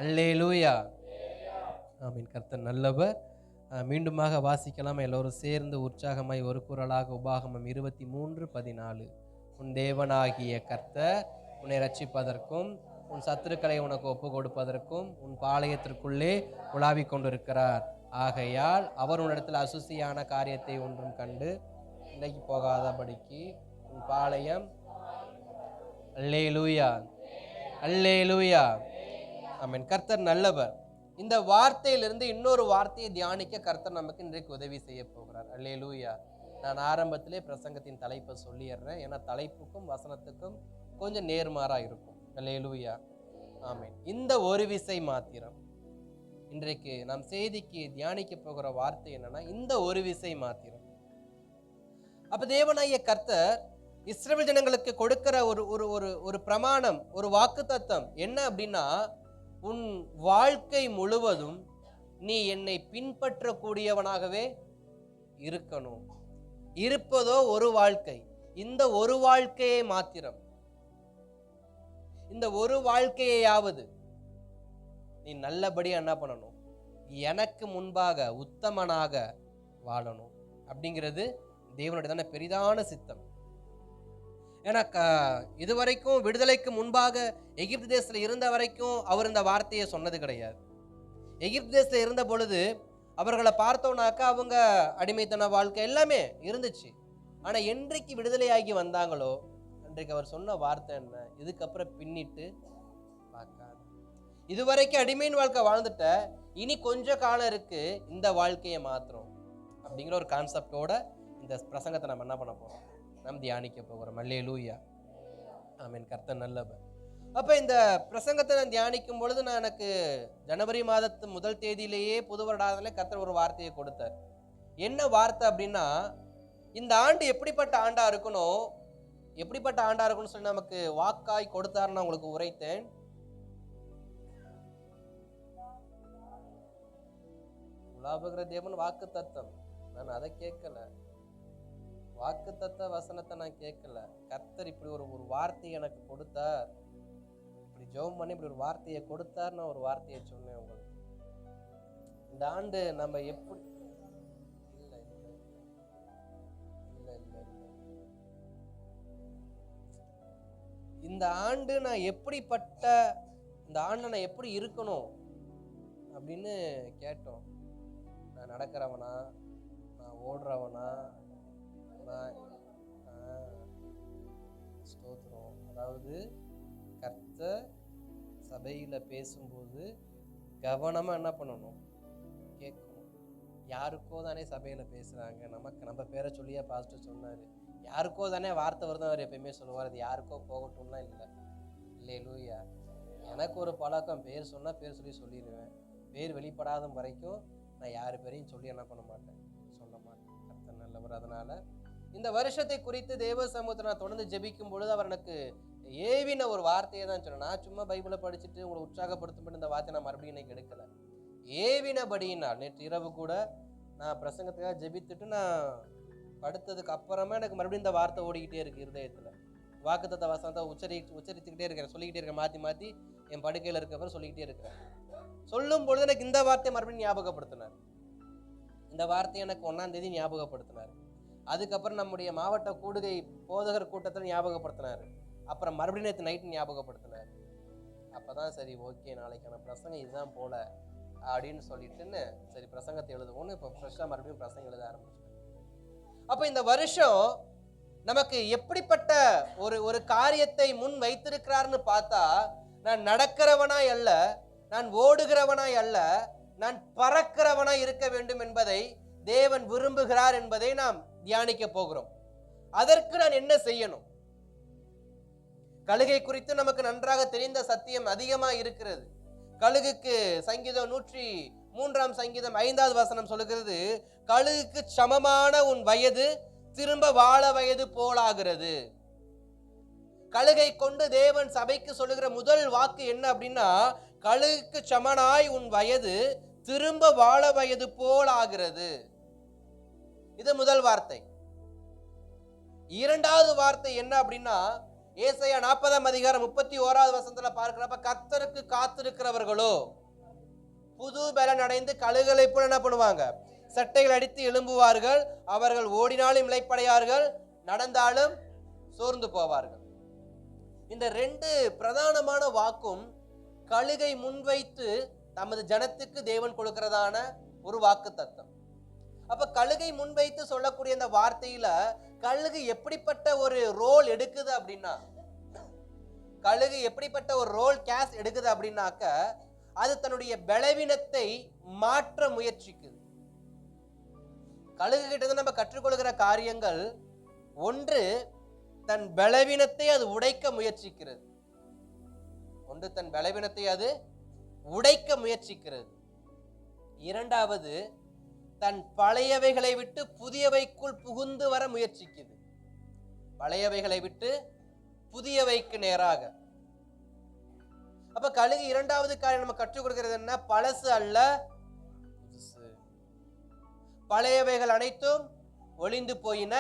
அல்லேலூயா. ஆமீன். கர்த்தர் நல்லவர். மீண்டுமாக வாசிக்கலாம். எல்லோரும் சேர்ந்து உற்சாகமாய் ஒரு குரலாக உபாகமம் 23:14. உன் தேவனாகிய கர்த்தர் உன்னை ரட்சிப்பதற்கும் உன் சத்துருக்களை உனக்கு ஒப்பு கொடுப்பதற்கும் உன் பாளையத்திற்குள்ளே உலாவிக் கொண்டிருக்கிறார். ஆகையால் அவர் உன்னிடத்தில் அசுசியான காரியத்தை ஒன்றும் கண்டு இன்றைக்கு போகாதபடிக்கு உன் பாளையம். அல்லேலூயா, அல்லேலூயா. ஆமென். கர்த்தர் நல்லவர். இந்த வார்த்தையிலிருந்து இன்னொரு வார்த்தையை தியானிக்க கர்த்தர் நமக்கு இன்றைக்கு உதவி செய்ய போகிறார். அல்லேலூயா. நான் ஆரம்பத்திலே பிரசங்கத்தின் தலைப்பை சொல்லிடுறேன். ஏன்னா தலைப்புக்கும் வசனத்துக்கும் கொஞ்சம் நேர்மாறா இருக்கும். அல்லேலூயா. ஆமென். இந்த ஒரு விசை மாத்திரம் இன்றைக்கு நாம் செய்திக்கு தியானிக்க போகிற வார்த்தை என்னன்னா, இந்த ஒரு விசை மாத்திரம். அப்ப தேவனாகிய கர்த்தர் இஸ்ரவேல் ஜனங்களுக்கு கொடுக்கிற ஒரு பிரமாணம், ஒரு வாக்குத்தத்தம் என்ன அப்படின்னா, உன் வாழ்க்கை முழுவதும் நீ என்னை பின்பற்றக்கூடியவனாகவே இருக்கணும். இருப்பதோ ஒரு வாழ்க்கை. இந்த ஒரு வாழ்க்கையை மாத்திரம், இந்த ஒரு வாழ்க்கையாவது நீ நல்லபடியா என்ன பண்ணணும்? எனக்கு முன்பாக உத்தமனாக வாழணும். அப்படிங்கிறது தேவனுடைய பெரிதான சித்தம். ஏன்னா இதுவரைக்கும் விடுதலைக்கு முன்பாக எகிப்து தேசத்துல இருந்த வரைக்கும் அவர் இந்த வார்த்தையை சொன்னது கிடையாது. எகிப்து தேசத்துல இருந்த பொழுது அவர்களை பார்த்தோம்னாக்கா அவங்க அடிமைத்தன வாழ்க்கை எல்லாமே இருந்துச்சு. ஆனா என்றைக்கு விடுதலையாகி வந்தாங்களோ அன்றைக்கு அவர் சொன்ன வார்த்தை என்ன? இதுக்கப்புறம் பின்னிட்டு பார்க்காது. இதுவரைக்கும் அடிமையின் வாழ்க்கை வாழ்ந்துட்ட, இனி கொஞ்ச காலம் இருக்கு, இந்த வாழ்க்கையை மாத்திரம் அப்படிங்கிற ஒரு கான்செப்டோட இந்த பிரசங்கத்தை நம்ம என்ன பண்ண போறோம்? நாம் தியானிக்க போகிறோம். அல்லேலூயா. ஆமென். கர்த்தர் நல்லவர். அப்ப இந்த பிரசங்கத்தை நான் தியானிக்கும் பொழுது எனக்கு ஜனவரி மாதத்து முதல் தேதியிலேயே புது வருடாதிலே கர்த்தர் ஒரு வார்த்தையை கொடுத்தார். என்ன வார்த்தை அப்படின்னா, இந்த ஆண்டு எப்படிப்பட்ட ஆண்டா இருக்கணும், எப்படிப்பட்ட ஆண்டா இருக்கணும்னு சொல்லி நமக்கு வாக்காய் கொடுத்தாருன்னு உங்களுக்கு உரைத்தேன். உலாவுகிற தேவன் வாக்கு தத்தம், நான் அதை கேட்கல. வாக்கு தத்த வசனத்தை நான் கேட்கல. கர்த்தர் இப்படி ஒரு வார்த்தையை எனக்கு கொடுத்தார், இப்படி ஜெபம் பண்ணி இப்படி ஒரு வார்த்தையை கொடுத்தார். நான் ஒரு வார்த்தையை சொன்னேன் உங்களுக்கு. இந்த ஆண்டு நம்ம எப்படி இல்ல இல்ல இல்ல இல்ல இல்ல இந்த ஆண்டு நான் எப்படிப்பட்ட, இந்த ஆண்டு நான் எப்படி இருக்கணும் அப்படின்னு கேட்டோம். நான் நடக்கிறவனா, நான் ஓடுறவனா, ஸ்தோத்திரம். அதாவது கர்த்தர் சபையில பேசும்போது கவனமா என்ன பண்ணணும்? கேட்கணும். யாருக்கோ தானே சபையில பேசுறாங்க, நமக்கு நம்ம பேரை சொல்லியா பாஸ்டர் சொன்னாரு, யாருக்கோ தானே வார்த்தை வருதான் அவர் எப்பயுமே சொல்லுவார். அது யாருக்கோ போகட்டும்லாம் இல்லை. அல்லேலூயா. எனக்கு ஒரு பழக்கம், பேர் சொன்னா பேர் சொல்லிடுவேன். பேர் வெளிப்படாத வரைக்கும் நான் யாரு பேரையும் சொல்லி என்ன பண்ண மாட்டேன், சொல்ல மாட்டேன். கர்த்தர் நல்லவர். அதனால இந்த வருஷத்தை குறித்து தேவ சமூகத்தை நான் தொடர்ந்து ஜெபிக்கும் பொழுது அவர் எனக்கு ஏவின ஒரு வார்த்தையை தான் சொன்னேன். நான் சும்மா பைபிளை படிச்சுட்டு உங்களை உற்சாகப்படுத்தும் இந்த வார்த்தை நான் மறுபடியும் இன்னைக்கு எடுக்கல. ஏவினபடியினால் நேற்று இரவு கூட நான் பிரசங்கத்துக்காக ஜெபித்துட்டு நான் படுத்ததுக்கு அப்புறமா எனக்கு மறுபடியும் இந்த வார்த்தை ஓடிக்கிட்டே இருக்கு இருதயத்துல. வாக்குத்தத்த வசனத்தை உச்சரித்துக்கிட்டே இருக்கிறேன், சொல்லிக்கிட்டே இருக்கேன். மாற்றி மாற்றி என் படுக்கையில் இருக்கிறவர் சொல்லிக்கிட்டே இருக்கிறேன். சொல்லும் பொழுது எனக்கு இந்த வார்த்தையை மறுபடியும் ஞாபகப்படுத்தினார். இந்த வார்த்தையை எனக்கு 1ஆம் தேதி ஞாபகப்படுத்தினார். அதுக்கப்புறம் நம்முடைய மாவட்ட கூடுகை போதகர் கூட்டத்தில் ஞாபகப்படுத்தினார். அப்புறம் மறுபடியும் நேற்று நைட்டு ஞாபகப்படுத்தினார். அப்பதான் சரி, ஓகே, நாளைக்கான பிரசங்கம் இதுதான் போல அப்படின்னு சொல்லிட்டுன்னு சரி பிரசங்கத்தை எழுதுவோன்னு இப்போ ஃப்ரெஷ்ஷாக மறுபடியும் பிரசங்கம் எழுத ஆரம்பிச்சேன். அப்போ இந்த வருஷம் நமக்கு எப்படிப்பட்ட ஒரு காரியத்தை முன் வைத்திருக்கிறார்னு பார்த்தா, நான் நடக்கிறவனாய் அல்ல, நான் ஓடுகிறவனாய் அல்ல, நான் பறக்கிறவனாய் இருக்க வேண்டும் என்பதை தேவன் விரும்புகிறார் என்பதை நாம் தியானிக்க போகிறோம். அதற்கு நான் என்ன செய்யணும்? கழுகை குறித்து நமக்கு நன்றாக தெரிந்த சத்தியம் அதிகமா இருக்கிறது. கழுகுக்கு சங்கீதம் 103 சங்கீதம் 5வது வசனம் சொல்லுகிறது, கழுகுக்கு சமமான உன் வயது திரும்ப வாழ வயது போலாகிறது. கழுகை கொண்டு தேவன் சபைக்கு சொல்லுகிற முதல் வாக்கு என்ன அப்படின்னா, கழுகுக்கு சமனாய் உன் வயது திரும்ப வாழ வயது போல் ஆகிறது. இது முதல் வார்த்தை. இரண்டாவது வார்த்தை என்ன அப்படின்னா, ஏசாயா 40:31 பார்க்கிறப்ப, கர்த்தருக்கு காத்திருக்கிறவர்களோ புது பலன் அடைந்து கழுகுகளை போல என்ன பண்ணுவாங்க, சட்டைகள் அடித்து எழும்புவார்கள், அவர்கள் ஓடினாலும் இளைப்படையார்கள், நடந்தாலும் சோர்ந்து போவார்கள். இந்த 2 பிரதானமான வாக்கும் கழுகை முன்வைத்து தமது ஜனத்துக்கு தேவன் கொடுக்கிறதான ஒரு வாக்கு தத்தம். அப்ப கழுகை முன்வைத்து சொல்லக்கூடிய இந்த வார்த்தையில கழுகு எப்படிப்பட்ட ஒரு ரோல் எடுக்குது அப்படின்னா, கழுகு எப்படிப்பட்ட ஒரு ரோல் கேஸ் எடுக்குது அப்படின்னாக்க, அது தன்னுடைய பலவீனத்தை மாற்ற முயற்சிக்குது. கழுகு கிட்ட நம்ம கற்றுக்கொள்கிற காரியங்கள், ஒன்று தன் பலவீனத்தை அது உடைக்க முயற்சிக்கிறது. ஒன்று தன் பலவீனத்தை அது உடைக்க முயற்சிக்கிறது. இரண்டாவது, தன் பழையவைகளை விட்டு புதியவைக்குள் புகுந்து வர முயற்சிக்குது. பழையவைகளை விட்டு புதியவைக்கு நேராக. அப்ப கழுகு இரண்டாவது காரியம் நம்ம கற்றுக் கொடுக்கிறது என்ன, பழசு அல்ல புதுசு. பழையவைகள் அனைத்தும் ஒளிந்து போயின,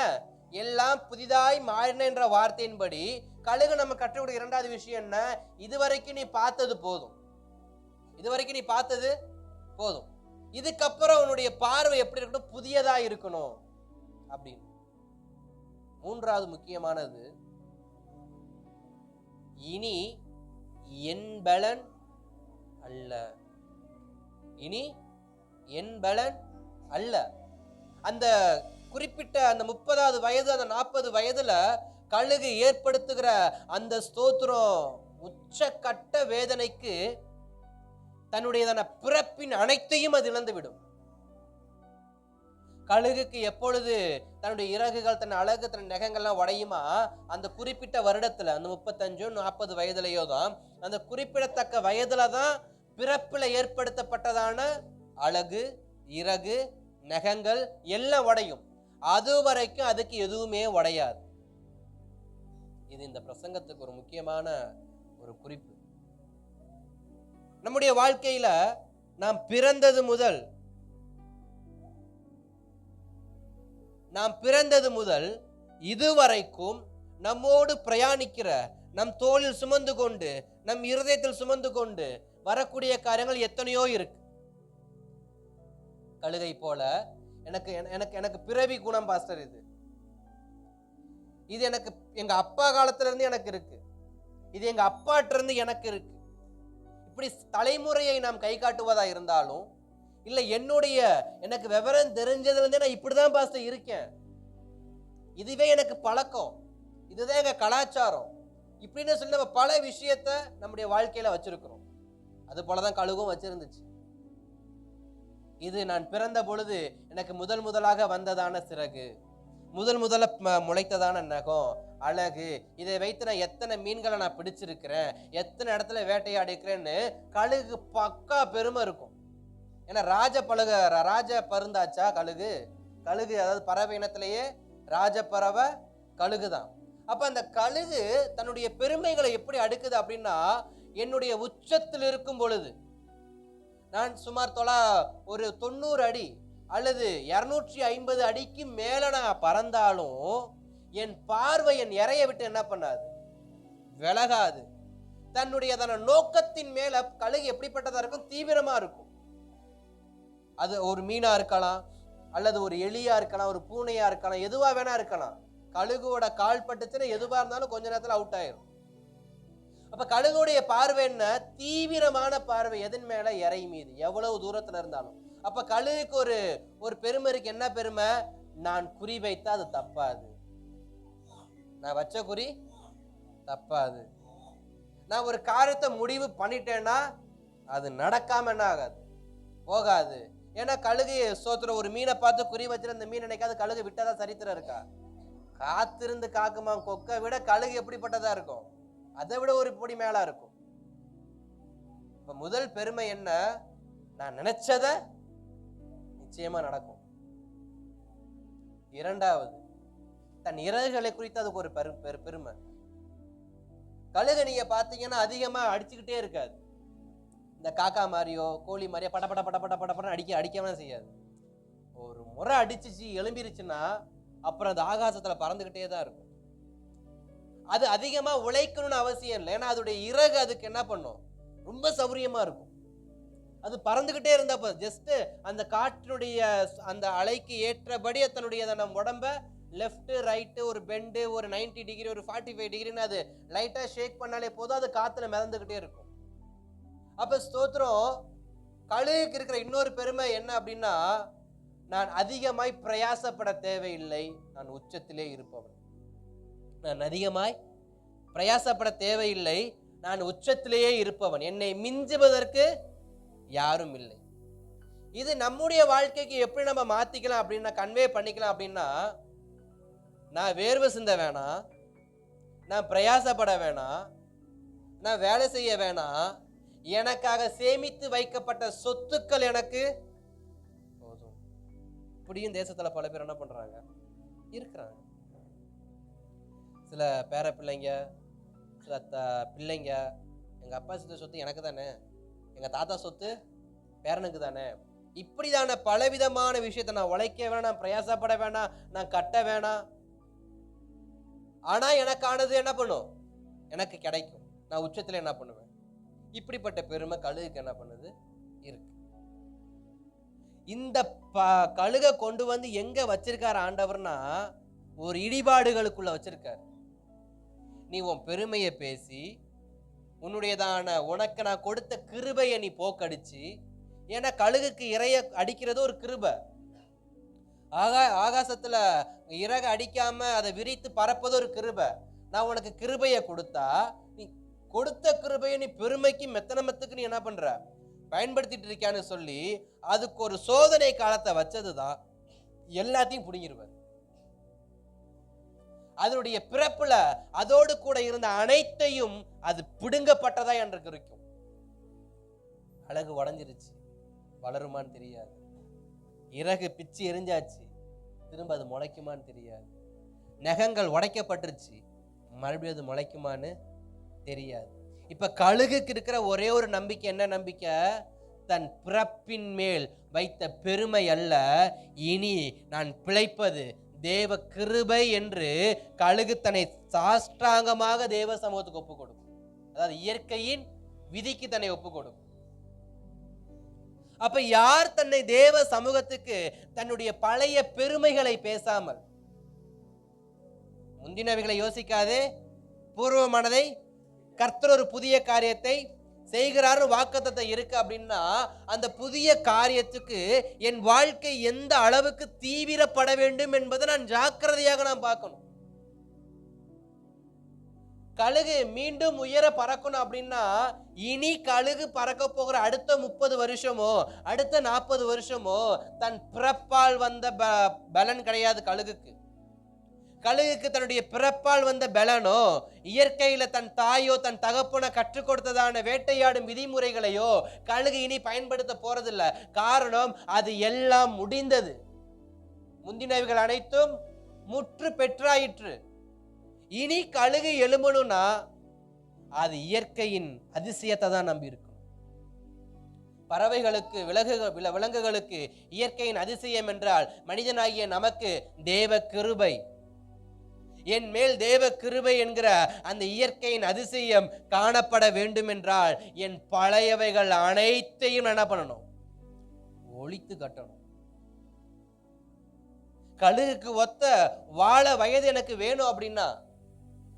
எல்லாம் புதிதாய் மாறின என்ற வார்த்தையின்படி கழுகு நம்ம கற்றுக் கொடுக்கிற இரண்டாவது விஷயம் என்ன, இதுவரைக்கும் நீ பார்த்தது போதும், இதுவரைக்கும் நீ பார்த்தது போதும், இதுக்கப்புறம் உன்னுடைய பார்வை எப்படி இருக்கணும், புதியதா இருக்கணும் அப்படின்னு. மூன்றாவது முக்கியமானது, இனி என் பலன் அல்ல, இனி என் பலன் அல்ல. அந்த குறிப்பிட்ட அந்த 30வது வயது, அந்த 40 வயதுல கழுகு ஏற்படுத்துகிற அந்த ஸ்தோத்திரம் உச்சக்கட்ட வேதனைக்கு தன்னுடைய பிறப்பின் அனைத்தையும் அது இழந்து விடும். கழுகுக்கு எப்பொழுது தன்னுடைய இறகுகள், தன் அழகு, தன் நகங்கள்லாம் உடையுமா, அந்த குறிப்பிட்ட வருடத்துல, அந்த 35-40 வயதுலையோ தான், அந்த குறிப்பிடத்தக்க வயதுல தான் பிறப்புல ஏற்படுத்தப்பட்டதான அழகு, இறகு, நகங்கள் எல்லாம் உடையும். அது வரைக்கும் அதுக்கு எதுவுமே உடையாது. இது இந்த பிரசங்கத்துக்கு ஒரு முக்கியமான ஒரு குறிப்பு. நம்முடைய வாழ்க்கையில நாம் பிறந்தது முதல் இதுவரைக்கும் நம்மோடு பிரயாணிக்கிற, நம் தோளில் சுமந்து கொண்டு, நம் இருதயத்தில் சுமந்து கொண்டு வரக்கூடிய காரியங்கள் எத்தனையோ இருக்கு. கழுகை போல எனக்கு பிறவி குணம் பாஸ்டர், இது எனக்கு எங்க அப்பா காலத்துல இருந்து எனக்கு இருக்கு, இது எங்க அப்பாட்ட இருந்து எனக்கு இருக்கு. இப்படி தலைமுறையை நாம் கை காட்டுவதா இருந்தாலும், இல்ல எனக்கு விவரம் தெரிஞ்சதுல இருந்தே நான் இப்படிதான் பாஸ்டர் இருக்கேன், இதுவே எனக்கு பழக்கம், இதுதான் எங்க கலாச்சாரம், இப்படின்னு சொல்லி நம்ம பல விஷயத்த நம்முடைய வாழ்க்கையில வச்சிருக்கிறோம். அது போலதான் கழுகும் வச்சிருந்துச்சு. இது நான் பிறந்த பொழுது எனக்கு முதலாக வந்ததான சிறகு, முதல்ல முளைத்ததான நகம், அழகு, இதை வைத்து நான் எத்தனை மீன்களை நான் பிடிச்சிருக்கிறேன், எத்தனை இடத்துல வேட்டையாடிக்கிறேன்னு கழுகு பக்கா பெருமை இருக்கும். ஏன்னா ராஜ பருந்தாச்சா கழுகு, அதாவது பறவை இனத்திலேயே ராஜப்பறவை கழுகுதான். அப்ப அந்த கழுகு தன்னுடைய பெருமைகளை எப்படி அடுக்குது அப்படின்னா, என்னுடைய உச்சத்தில் இருக்கும் பொழுது, நான் சுமார் ஒரு 90 அடி அல்லது 250 அடிக்கு மேல நான் பறந்தாலும் என் பார்வை என் இறைய விட்டு என்ன பண்ணாது, விலகாது. தன்னுடைய நோக்கத்தின் மேல கழுகு எப்படிப்பட்டதா இருக்கும், தீவிரமா இருக்கும். அது ஒரு மீனா இருக்கலாம், அல்லது ஒரு எலியா இருக்கலாம், ஒரு பூனையா இருக்கலாம், எதுவா வேணா இருக்கலாம். கழுகுவோட கால் பட்டுச்சுன்னா எதுவா இருந்தாலும் கொஞ்ச நேரத்துல அவுட் ஆயிரும். அப்ப கழுகுடைய பார்வை என்ன, தீவிரமான பார்வை. எதன் மேல, இறை மீது, எவ்வளவு தூரத்துல இருந்தாலும். அப்ப கழுகுக்கு ஒரு பெருமை இருக்கு. என்ன பெருமை, நான் குறி வைத்தா அது தப்பாது, நான் வச்ச குறி தப்பாது. நான் ஒரு காரியத்தை முடிவு பண்ணிட்டேன்னா அது நடக்காம என்ன ஆகாது, போகாது. ஏன்னா கழுகு சோத்துற ஒரு மீனை பார்த்து குறி வச்சுட்டு அந்த மீன் நினைக்காது கழுகு விட்டதா சரித்திரம் இருக்கா? காத்திருந்து காக்குமா கொக்கை விட கழுகு எப்படிப்பட்டதா இருக்கும், அதை விட ஒரு பொடி மேலா இருக்கும். இப்ப முதல் பெருமை என்ன, நான் நினைச்சத நிச்சயமா நடக்கும். இரண்டாவது, தன் இறகுகளை குறித்து அதுக்கு ஒரு பெருமை. கழுகு நீங்க பாத்தீங்கன்னா அதிகமா அடிச்சுக்கிட்டே இருக்காது. இந்த காக்கா மாதிரியோ கோழி மாதிரியோ பட பட அடிக்கவே செய்யாது. ஒரு முறை அடிச்சிச்சு எழும்பிருச்சுன்னா அப்புறம் அந்த ஆகாசத்துல பறந்துகிட்டே தான் இருக்கும். அது அதிகமா உழைக்கணும்னு அவசியம் இல்லை. ஏன்னா அதோடைய இறகு அதுக்கு என்ன பண்ணும், ரொம்ப சௌரியமா இருக்கும். அது பறந்துகிட்டே இருந்தா போதும். ஜஸ்ட் அந்த காற்றினுடைய அந்த அலைக்கு ஏற்றபடி தன்னுடைய நம் உடம்ப லெஃப்ட் ரைட் ஒரு பெண்டு, ஒரு 90 டிகிரி, ஒரு 45 டிகிரின்னு அது லைட்டா ஷேக் பண்ணாலே போதும், அது காத்துல மிதந்துகிட்டே இருக்கும். அப்ப ஸ்தோத்திரம், கழுகுக்கு இருக்கிற இன்னொரு பெருமை என்ன அப்படின்னா, நான் அதிகமாய் பிரயாசப்பட தேவையில்லை, நான் உச்சத்திலே இருப்பவன். நான் அதிகமாய் பிரயாசப்பட தேவையில்லை, நான் உச்சத்திலேயே இருப்பவன், என்னை மிஞ்சுவதற்கு யாரும் இல்லை. இது நம்முடைய வாழ்க்கைக்கு எப்படி நம்ம மாத்திக்கலாம் அப்படின்னா, கன்வே பண்ணிக்கலாம் அப்படின்னா, நான் வேர்வை சிந்த வேணாம், நான் பிரயாசப்பட வேணாம், நான் வேலை செய்ய வேணாம், எனக்காக சேமித்து வைக்கப்பட்ட சொத்துக்கள் எனக்கு போதும். இப்படியும் தேசத்துல பல பேர் என்ன பண்றாங்க, இருக்கிறாங்க. சில பேர பிள்ளைங்க, சில பிள்ளைங்க, எங்க அப்பா சொத்து சொத்து எனக்கு தானே, எங்க தாத்தா சொத்து பேரனுக்கு தானே, இப்படிதான பலவிதமான விஷயத்தை நான் உழைக்க வேணாம், நான் பிரயாசப்பட வேணாம், நான் கட்ட வேணாம், ஆனா எனக்கானது என்ன பண்ணும், எனக்கு கிடைக்கும், நான் உச்சத்துல என்ன பண்ணுவேன். இப்படிப்பட்ட பெருமை கழுகுக்கு என்ன பண்ணுது, இருக்கு. இந்த கழுகை கொண்டு வந்து எங்க வச்சிருக்காரு ஆண்டவர்னா, ஒரு இடிபாடுகளுக்குள்ள வச்சிருக்காரு. நீ உன் பெருமையை பேசி, உன்னுடையதான உனக்கு நான் கொடுத்த கிருபையை நீ போக்கடிச்சு, ஏன்னா கழுகுக்கு இறைய அடிக்கிறது ஒரு கிருபை. ஆகாசத்துல இறக அடிக்காம அதை விரித்து பறப்பது ஒரு கிருபை. நான் உனக்கு கிருபையை கொடுத்தா, நீ கொடுத்த கிருபையை நீ பெருமைக்கு மெத்தனமத்துக்கு நீ என்ன பண்ற, பயன்படுத்திட்டு இருக்கான்னு சொல்லி அதுக்கு ஒரு சோதனை காலத்தை வச்சதுதான் எல்லாத்தையும் புடுங்கிடுவார். அதனுடைய பிறப்புல அதோடு கூட இருந்த அனைத்தையும் அது பிடுங்கப்பட்டதா என்று குறிக்கும். அழகு உடஞ்சிருச்சு, வளருமான்னு தெரியாது. இறகு பிச்சு எரிஞ்சாச்சு, திரும்ப அது முளைக்குமான்னு தெரியாது. நகங்கள் உடைக்கப்பட்டுருச்சு, மறுபடியும் அது முளைக்குமான்னு தெரியாது. இப்ப கழுகுக்கு இருக்கிற ஒரே ஒரு நம்பிக்கை என்ன நம்பிக்கை, தன் பிறப்பின் மேல் வைத்த பெருமை அல்ல, இனி நான் பிழைப்பது தேவ கிருபை என்று கழுகு தன்னை சாஷ்டாங்கமாக தேவ சமூகத்துக்கு ஒப்பு கொடுக்கும். அதாவது இயற்கையின் விதிக்கு தன்னை ஒப்பு கொடுக்கும். அப்ப யார் தன்னை தேவ சமூகத்துக்கு தன்னுடைய பழைய பெருமைகளை பேசாமல், முந்தினவைகளை யோசிக்காதே, பூர்வ மனதை கர்த்தர் ஒரு புதிய காரியத்தை செய்கிறாரு வாக்குத்தத்தம் இருக்கு அப்படின்னா, அந்த புதிய காரியத்துக்கு என் வாழ்க்கை எந்த அளவுக்கு தீவிரப்பட வேண்டும் என்பதை நான் ஜாக்கிரதையாக நான் பார்க்கணும். கழுகு மீண்டும் உயர பறக்கணும் அப்படின்னா, இனி கழுகு பறக்க போகிற அடுத்த 30 வருஷமோ அடுத்த 40 வருஷமோ தன் பிறப்பால் வந்த பலன் கிடையாது கழுகுக்கு. கழுகுக்கு தன்னுடைய பிறப்பால் வந்த பலனோ, இயற்கையில தன் தாயோ தன் தகப்பனை கற்றுக் கொடுத்ததான வேட்டையாடும் விதிமுறைகளையோ கழுகு இனி பயன்படுத்த போறதில்லை. காரணம், அது எல்லாம் முடிந்தது. முந்தினவைகள் அனைத்தும் முற்று பெற்றாயிற்று. இனி கழுகு எழும்பணும்னா அது இயற்கையின் அதிசயத்தை தான் நம்பி இருக்கணும். பறவைகளுக்கு, விலங்குகளுக்கு இயற்கையின் அதிசயம் என்றால், மனிதனாகிய நமக்கு தேவ கிருபை. என் மேல் தேவ கிருபை என்கிற அந்த இயற்கையின் அதிசயம் காணப்பட வேண்டும் என்றால், என் பழையவைகள் அனைத்தையும் என்ன பண்ணணும், ஒழித்து கட்டணும். கழுகுக்கு ஒத்த வாழ வயது எனக்கு வேணும் அப்படின்னா,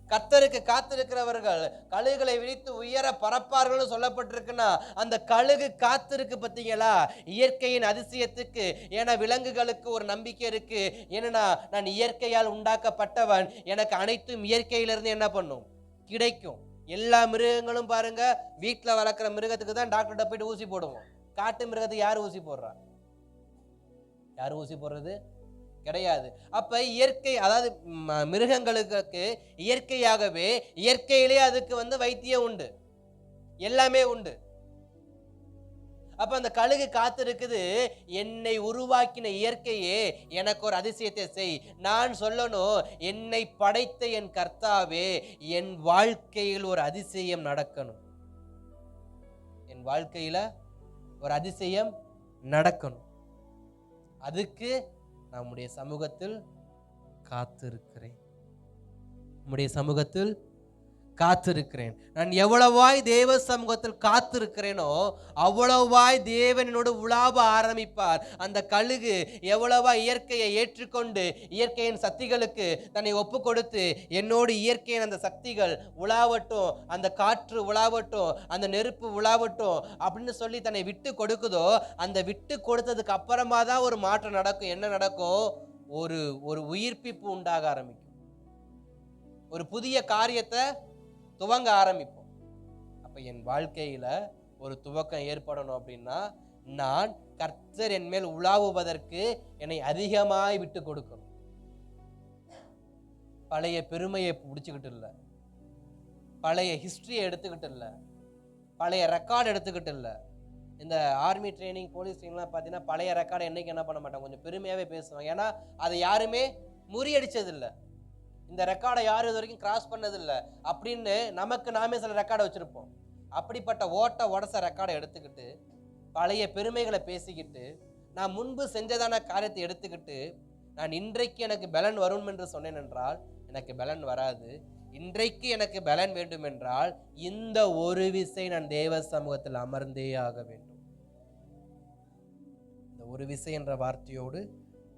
கர்த்தருக்கு காத்திருக்கிறவர்கள் கழுகுகளை விரித்து உயர பறப்பார்கள் சொல்லப்பட்டிருக்குன்னா, அந்த கழுகு காத்திருக்கு பார்த்தீங்களா இயற்கையின் அதிசயத்துக்கு. ஏன்னா விலங்குகளுக்கு ஒரு நம்பிக்கை இருக்கு, ஏன்னா நான் இயற்கையால் உண்டாக்கப்பட்டவன், எனக்கு அனைத்தும் இயற்கையிலிருந்து என்ன பண்ணும், கிடைக்கும். எல்லா மிருகங்களும் பாருங்க, வீட்டில் வளர்க்குற மிருகத்துக்கு தான் டாக்டர்கிட்ட போயிட்டு ஊசி போடுவோம். காட்டு மிருகத்துக்கு யார் ஊசி போடுறா? யார் ஊசி போடுறது கிடையாது. அப்ப இயற்கை, அதாவது மிருகங்களுக்கு இயற்கையாகவே, இயற்கையிலே அதுக்கு வைத்தியம் உண்டு, எல்லாமே உண்டு. அப்ப அந்த கழுகு காத்திருக்குது, என்னை உருவாக்கின இயற்கையே எனக்கு ஒரு அதிசயத்தை செய். நான் சொல்லணும், என்னை படைத்த என் கர்த்தாவே, என் வாழ்க்கையில் ஒரு அதிசயம் நடக்கணும், என் வாழ்க்கையில ஒரு அதிசயம் நடக்கணும். அதுக்கு நம்முடைய சமூகத்தில் காத்திருக்கிறேன். உம்முடைய சமூகத்தில் காத்திருக்கிறேன். நான் எவ்வளவாய் தேவ சமூகத்தில் காத்திருக்கிறேனோ அவ்வளவாய் தேவன் என்னோடு உலாவ ஆரம்பிப்பார். அந்த கழுகு எவ்வளவாய் இயற்கையை ஏற்றுக்கொண்டு இயற்கையின் சக்திகளுக்கு தன்னை ஒப்பு கொடுத்து என்னோடு இயற்கையின் அந்த சக்திகள் உலாவட்டும், அந்த காற்று உலாவட்டும், அந்த நெருப்பு உலாவட்டும் அப்படின்னு சொல்லி தன்னை விட்டு கொடுக்குதோ, அந்த விட்டு கொடுத்ததுக்கு அப்புறமா தான் ஒரு மாற்றம் நடக்கும். என்ன நடக்கும்? ஒரு உயிர்ப்பிப்பு உண்டாக ஆரம்பிக்கும். ஒரு புதிய காரியத்தை துவங்க ஆரம்பிப்போம். அப்ப என் வாழ்க்கையில ஒரு துவக்கம் ஏற்படணும் அப்படின்னா நான் கர்த்தர் என் மேல் உலாவுவதற்கு என்னை அதிகமாய் விட்டு கொடுக்கணும். பழைய பெருமையை பிடிச்சுக்கிட்டு இல்லை, பழைய ஹிஸ்டரியை எடுத்துக்கிட்டு இல்லை, பழைய ரெக்கார்டு எடுத்துக்கிட்டு இல்லை. இந்த ஆர்மி ட்ரைனிங், போலீஸ் ட்ரைனிங்லாம் பார்த்தீங்கன்னா பழைய ரெக்கார்டை என்னைக்கு என்ன பண்ண மாட்டாங்க, கொஞ்சம் பெருமையாகவே பேசுவாங்க. ஏன்னா அதை யாருமே முறியடிச்சதில்லை, இந்த ரெக்கார்டை யாரும் இது வரைக்கும் கிராஸ் பண்ணதில்லை அப்படின்னு நமக்கு நாமே சில ரெக்கார்டை வச்சுருப்போம். அப்படிப்பட்ட ஓட்ட உடச ரெக்கார்டை எடுத்துக்கிட்டு பழைய பெருமைகளை பேசிக்கிட்டு நான் முன்பு செஞ்சதான காரியத்தை எடுத்துக்கிட்டு நான் இன்றைக்கு எனக்கு பலன் வரும் என்று சொன்னேன் என்றால் எனக்கு பலன் வராது. இன்றைக்கு எனக்கு பலன் வேண்டும் என்றால் இந்த ஒரு விசை நான் தேவ சமூகத்தில் அமர்ந்தே ஆக வேண்டும். இந்த ஒரு விசை என்ற வார்த்தையோடு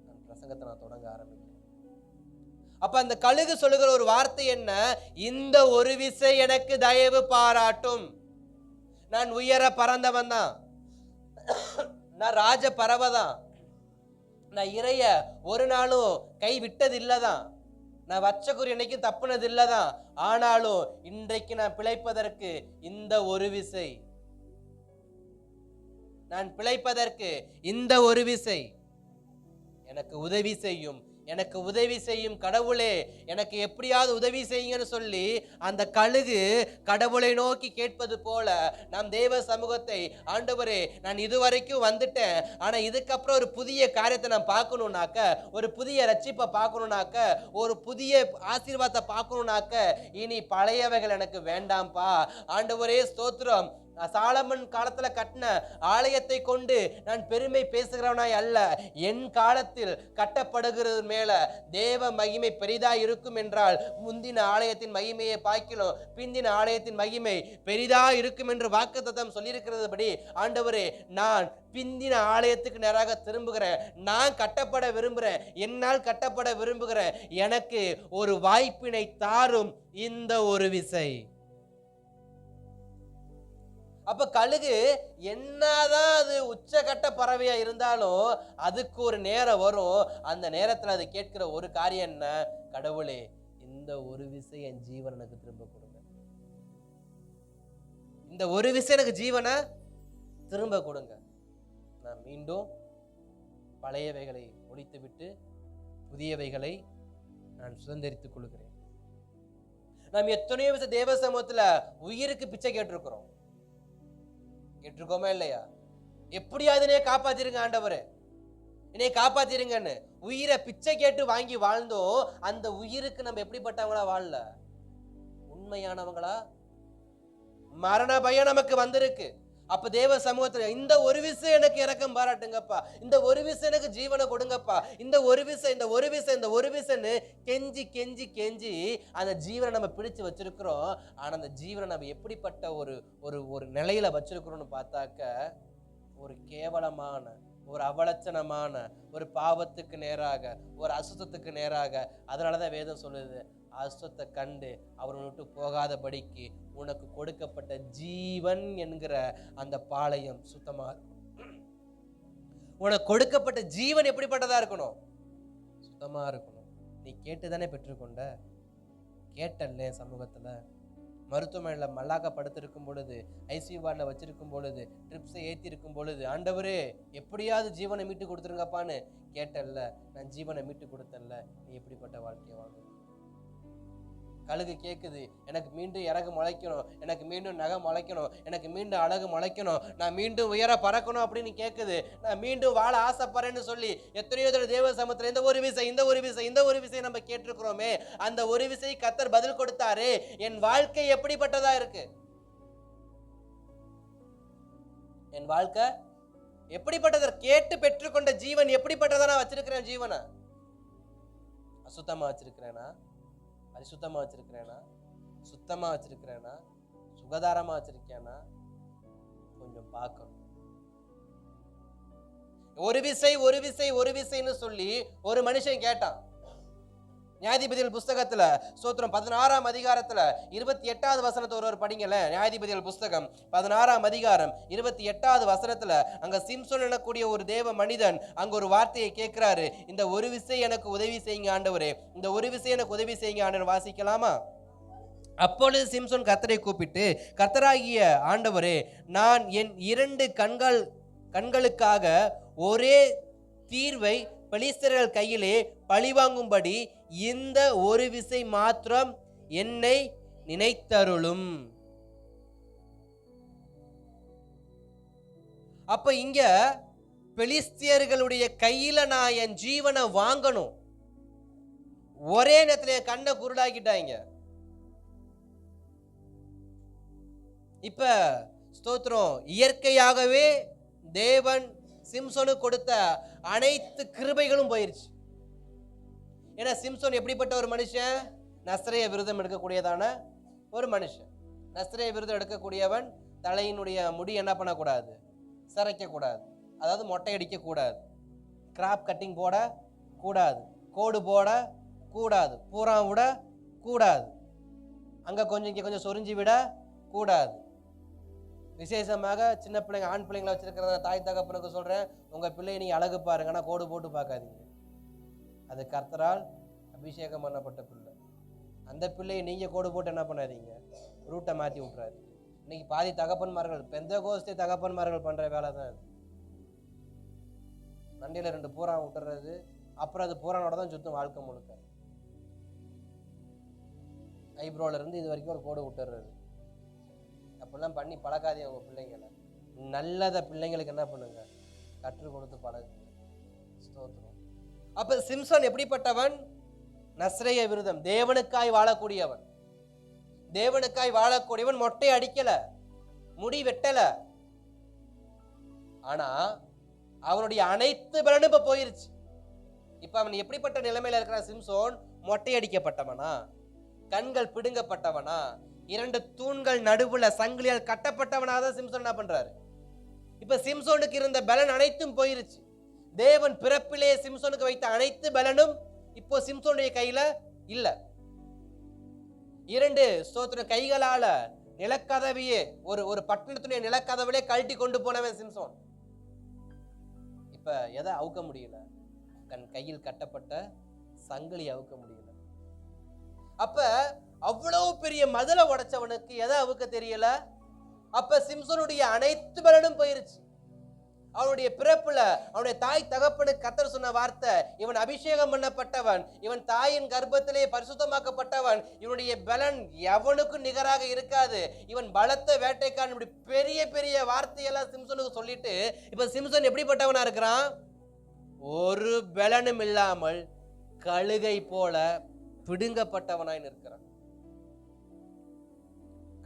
நான் பிரசங்கத்தை நான் தொடங்க ஆரம்பிக்கிறேன். அப்ப அந்த கழுகு சொல்லுகிற ஒரு வார்த்தை என்ன? இந்த ஒரு விசை எனக்கு தயவு பாராட்டும். நான் உயர பறந்தவன் தான், நான் ராஜ பறவைதான், நான் இறைய ஒரு நாளும் கை விட்டது இல்லதான், நான் வச்ச குறி என்னைக்கும் தப்புனது இல்லதான். ஆனாலும் இன்றைக்கு நான் பிழைப்பதற்கு இந்த ஒரு விசை, நான் பிழைப்பதற்கு இந்த ஒரு விசை எனக்கு உதவி செய்யும். எனக்கு உதவி செய்யும் கடவுளே, எனக்கு எப்படியாவது உதவி செய்யுங்கன்னு சொல்லி அந்த கழுகு கடவுளை நோக்கி கேட்பது போல நாம் தேவ சமூகத்தை, ஆண்டவரே நான் இதுவரைக்கும் வந்துட்டேன், ஆனா இதுக்கப்புறம் ஒரு புதிய காரியத்தை நான் பார்க்கணும்னாக்க, ஒரு புதிய ரட்சிப்பை பார்க்கணும்னாக்க, ஒரு புதிய ஆசீர்வாதத்தை பார்க்கணும்னாக்க இனி பழையவைகள் எனக்கு வேண்டாம்ப்பா. ஆண்டவரே ஸ்தோத்திரம். சாலமன் காலத்துல கட்டின ஆலயத்தை கொண்டு நான் பெருமை பேசுகிறவனாய் அல்ல, என் காலத்தில் கட்டப்படுகிறது மேல தேவ மகிமை பெரிதா இருக்கும் என்றால் முந்தின ஆலயத்தின் மகிமையை பார்க்கலாம், பிந்தின ஆலயத்தின் மகிமை பெரிதா இருக்கும் என்று வாக்குத்தத்தம் சொல்லியிருக்கிறதுபடி ஆண்டவரே நான் பிந்தின ஆலயத்துக்கு நேராக திரும்புகிறேன். நான் கட்டப்பட விரும்புகிறேன், என்னால் கட்டப்பட விரும்புகிறேன். எனக்கு ஒரு வாய்ப்பினை தாரும் இந்த ஒரு விசை. அப்ப கழுகு என்னதான் அது உச்சகட்ட பறவையா இருந்தாலும் அதுக்கு ஒரு நேரம் வரும். அந்த நேரத்துல அது கேட்கிற ஒரு காரியம் என்ன? கடவுளே இந்த ஒரு விசை என் ஜீவன் எனக்கு திரும்ப கொடுங்க, இந்த ஒரு விசை எனக்கு ஜீவனை திரும்ப கொடுங்க. நான் மீண்டும் பழையவைகளை ஒழித்து விட்டு புதியவைகளை நான் சுதந்திரித்துக் கொள்கிறேன். நாம் எத்தனையோ விசை தேவ சமூகத்துல உயிருக்கு பிச்சை கேட்டிருக்கிறோம், கேட்டிருக்கோமா இல்லையா? எப்படியாவது என்னைய காப்பாத்திருங்க ஆண்டவரே, என்னைய காப்பாத்திருங்கன்னு உயிரை பிச்சை கேட்டு வாங்கி வாழ்ந்தோம். அந்த உயிருக்கு நம்ம எப்படிப்பட்டவங்களா வாழல? உண்மையானவங்களா? மரண பயம் நமக்கு வந்திருக்கு. அப்ப தேவ சமூகத்துல இந்த ஒரு விசை எனக்கு இரக்கம் பாராட்டுங்கப்பா, இந்த ஒரு விசை எனக்கு ஜீவனை கொடுங்கப்பா, இந்த ஒரு விசை இந்த ஒரு விசை இந்த ஒரு விசைன்னு கெஞ்சி கெஞ்சி கெஞ்சி அந்த ஜீவனை நம்ம பிடிச்சு வச்சிருக்கிறோம். ஆனா அந்த ஜீவனை நம்ம எப்படிப்பட்ட ஒரு ஒரு ஒரு நிலையில வச்சிருக்கிறோம்னு பார்த்தாக்க ஒரு கேவலமான, ஒரு அவலட்சணமான, ஒரு பாவத்துக்கு நேராக, ஒரு அசுத்தத்துக்கு நேராக. அதனாலதான் வேதம் சொல்லுது, அசுத்தத்தை கண்டு அவரை விட்டு போகாதபடிக்கு உனக்கு கொடுக்கப்பட்ட ஜீவன் என்கிற அந்த பாளையம் சுத்தமா இருக்கணும். உனக்கு கொடுக்கப்பட்ட ஜீவன் எப்படிப்பட்டதா இருக்கணும்? சுத்தமா இருக்கணும். நீ கேட்டுதானே பெற்றுக்கொண்ட? கேட்டல்ல சமூகத்துல மருத்துவமனையில் மல்லாக்க படுத்திருக்கும் பொழுது, ஐசியூ வார்டில் வச்சிருக்கும் பொழுது, ட்ரிப்ஸை ஏற்றி இருக்கும் பொழுது, ஆண்டவரே எப்படியாவது ஜீவனை மீட்டு கொடுத்துருங்கப்பான்னு கேட்டல்ல, நான் ஜீவனை மீட்டு கொடுத்தேன்ல, நீ எப்படிப்பட்ட வாழ்க்கையை வாங்க? கழுகு கேட்குது, எனக்கு மீண்டும் இறகு முளைக்கணும், எனக்கு மீண்டும் நகை முளைக்கணும், எனக்கு மீண்டும் அழகு முளைக்கணும், நான் மீண்டும் உயர பறக்கணும் அப்படின்னு கேட்குது. நான் மீண்டும் வாழ ஆசைப்படுறேன்னு சொல்லி எத்தனையோ தேவ சமூகத்தில் இந்த ஒரு விசை இந்த ஒரு விசை இந்த ஒரு விசை நம்ம கேட்டிருக்கிறோமே. அந்த ஒரு விசை கர்த்தர் பதில் கொடுத்தாரு. என் வாழ்க்கை எப்படிப்பட்டதா இருக்கு? என் வாழ்க்கை எப்படிப்பட்டதை கேட்டு பெற்றுக்கொண்ட ஜீவன் எப்படிப்பட்டதா நான் வச்சிருக்கிறேன்? ஜீவனை அசுத்தமா வச்சிருக்கிறேனா? பரிசுத்தமா வச்சிருக்கிறேனா, சுத்தமா வச்சிருக்கிறேனா, சுகாதாரமா வச்சிருக்கேனா கொஞ்சம் பார்க்கணும். ஒரு விசைன்னு சொல்லி ஒரு மனுஷன் கேட்டான். நியாயாதிபதிகள் புஸ்தகத்துல ஸ்தோத்திரம் 16ஆம் அதிகாரத்துல 28வது வசனத்தை ஒருவர் படிங்கல. நியாயாதிபதிகள் புஸ்தகம் 16ஆம் அதிகாரம் 28வது வசனத்துல அங்க சிம்சோன் எனக்கூடிய ஒரு தேவ மனிதன் அங்க ஒரு வார்த்தையை கேட்கிறாரு. இந்த ஒரு விசை எனக்கு உதவி செய்யுங்க ஆண்டவரே, இந்த ஒரு விசை எனக்கு உதவி செய்யுங்க ஆண்டவர். வாசிக்கலாமா? அப்பொழுது சிம்சோன் கர்த்தரை கூப்பிட்டு, கர்த்தராகிய ஆண்டவரே, நான் என் 2 கண்களுக்காக ஒரே தீர்வை பெலிஸ்தர்கள் கையிலே பழிவாங்கும்படி இந்த ஒரு விசை மாத்திரம் என்னை நினைத்தருளும். அப்ப இங்க பெலிஸ்தியர்களுடைய கையில நான் என் ஜீவனை வாங்கணும். ஒரே நேரத்துல கண்ணை குருடாக்கிட்டாங்க. இப்ப ஸ்தோத்திரம், இயற்கையாகவே தேவன் சிம்சோனுக்கு கொடுத்த அனைத்து கிருபைகளும் போயிருச்சு. ஏன்னா சிம்சோன் எப்படிப்பட்ட ஒரு மனுஷன்? நஸ்ரேய விரதம் எடுக்கக்கூடியதான ஒரு மனுஷன். நஸ்ரேய விரதம் எடுக்கக்கூடியவன் தலையினுடைய முடி என்ன பண்ணக்கூடாது? சிரைக்கக்கூடாது, அதாவது மொட்டை அடிக்க கூடாது, கிராப் கட்டிங் போட கூடாது, கோடு போட கூடாது, பூரா விட கூடாது, அங்க கொஞ்சம் இங்க கொஞ்சம் சொரிஞ்சு விட கூடாது. விசேஷமாக சின்ன பிள்ளைங்க, ஆண் பிள்ளைங்களை வச்சிருக்கிற தாய் தகப்பனுக்கு சொல்றேன், உங்க பிள்ளையை நீங்க அழகு பாருங்க, ஆனா கோடு போட்டு பார்க்காதீங்க. அது கர்த்தரால் அபிஷேகம் பண்ணப்பட்ட பிள்ளை. அந்த பிள்ளையை நீங்க கோடு போட்டு என்ன பண்ணாதீங்க, ரூட்டை மாற்றி விட்டுறாதீங்க. இன்னைக்கு பாதி தகப்பன்மார்கள், பெந்தகோஸ்தே தகப்பன்மார்கள் பண்ற வேலை தான் அது. மண்டையில 2 பூரா விட்டுறது, அப்புறம் அது பூரானோட தான் சுத்தம் வாழ்க்கை முழுக்க. ஐப்ரோல இருந்து இது வரைக்கும் ஒரு கோடு விட்டுறது. அப்படிலாம் பண்ணி பழக்காதீங்க உங்க பிள்ளைங்களை. நல்லத பிள்ளைங்களுக்கு என்ன பண்ணுங்க, கற்றுக் கொடுத்து பழகுங்க. ஸ்தோத்திரம். அப்ப சிம்சோன் எப்படிப்பட்டவன்? நஸ்ரேய விரதம், தேவனுக்காய் வாழக்கூடியவன். தேவனுக்காய் வாழக்கூடியவன். மொட்டை அடிக்கல, முடி வெட்டல, ஆனா அவனுடைய அனைத்து பலனும் இப்ப போயிருச்சு. இப்ப அவன் எப்படிப்பட்ட நிலைமையில இருக்கிறான்? சிம்சோன் மொட்டை அடிக்கப்பட்டவனா, கண்கள் பிடுங்கப்பட்டவனா, 2 தூண்கள் நடுவுல சங்கிலியால் கட்டப்பட்டவனாக சிம்சோன் என்ன பண்றாரு? இப்ப சிம்சோனுக்கு இருந்த பலன் அனைத்தும் போயிருச்சு. தேவன் பிறப்பிலே சிம்சோனுக்கு வைத்த அனைத்து பலனும் இப்போ சிம்சோனுடைய கையில இல்ல. 2 ஸ்தோத்திர கைகளால நிலக்கதவையே, ஒரு பட்டணத்துடைய நிலக்கதவிலே கழட்டி கொண்டு போனவன் சிம்சோன். இப்ப எதை அவுக்க முடியல? தன் கையில் கட்டப்பட்ட சங்கிலி அவுக்க முடியல. அப்ப அவ்வளவு பெரிய மதலை உடைச்சவனுக்கு எதை அவுக்க தெரியல? அப்ப சிம்சோனுடைய அனைத்து பலனும் போயிருச்சு. அவனுடைய பிறப்புல அவனுடைய தாய் தகப்பனுக்கு கர்த்தர் சொன்ன வார்த்தை, இவன் அபிஷேகம் பண்ணப்பட்டவன், இவன் தாயின் கர்ப்பத்திலே பரிசுத்தமாக்கப்பட்டவன், இவனுடைய பலன் எவனுக்கும் நிகராக இருக்காது, இவன் பலத்த வேட்டைக்காரன். இப்படி பெரிய பெரிய வார்த்தையெல்லாம் சிம்சோனுக்கு சொல்லிட்டு இப்ப சிம்சோன் எப்படிப்பட்டவனா இருக்கிறான்? ஒரு பலனும் இல்லாமல் கழுகை போல பிடுங்கப்பட்டவனாய் நிற்கிறான்.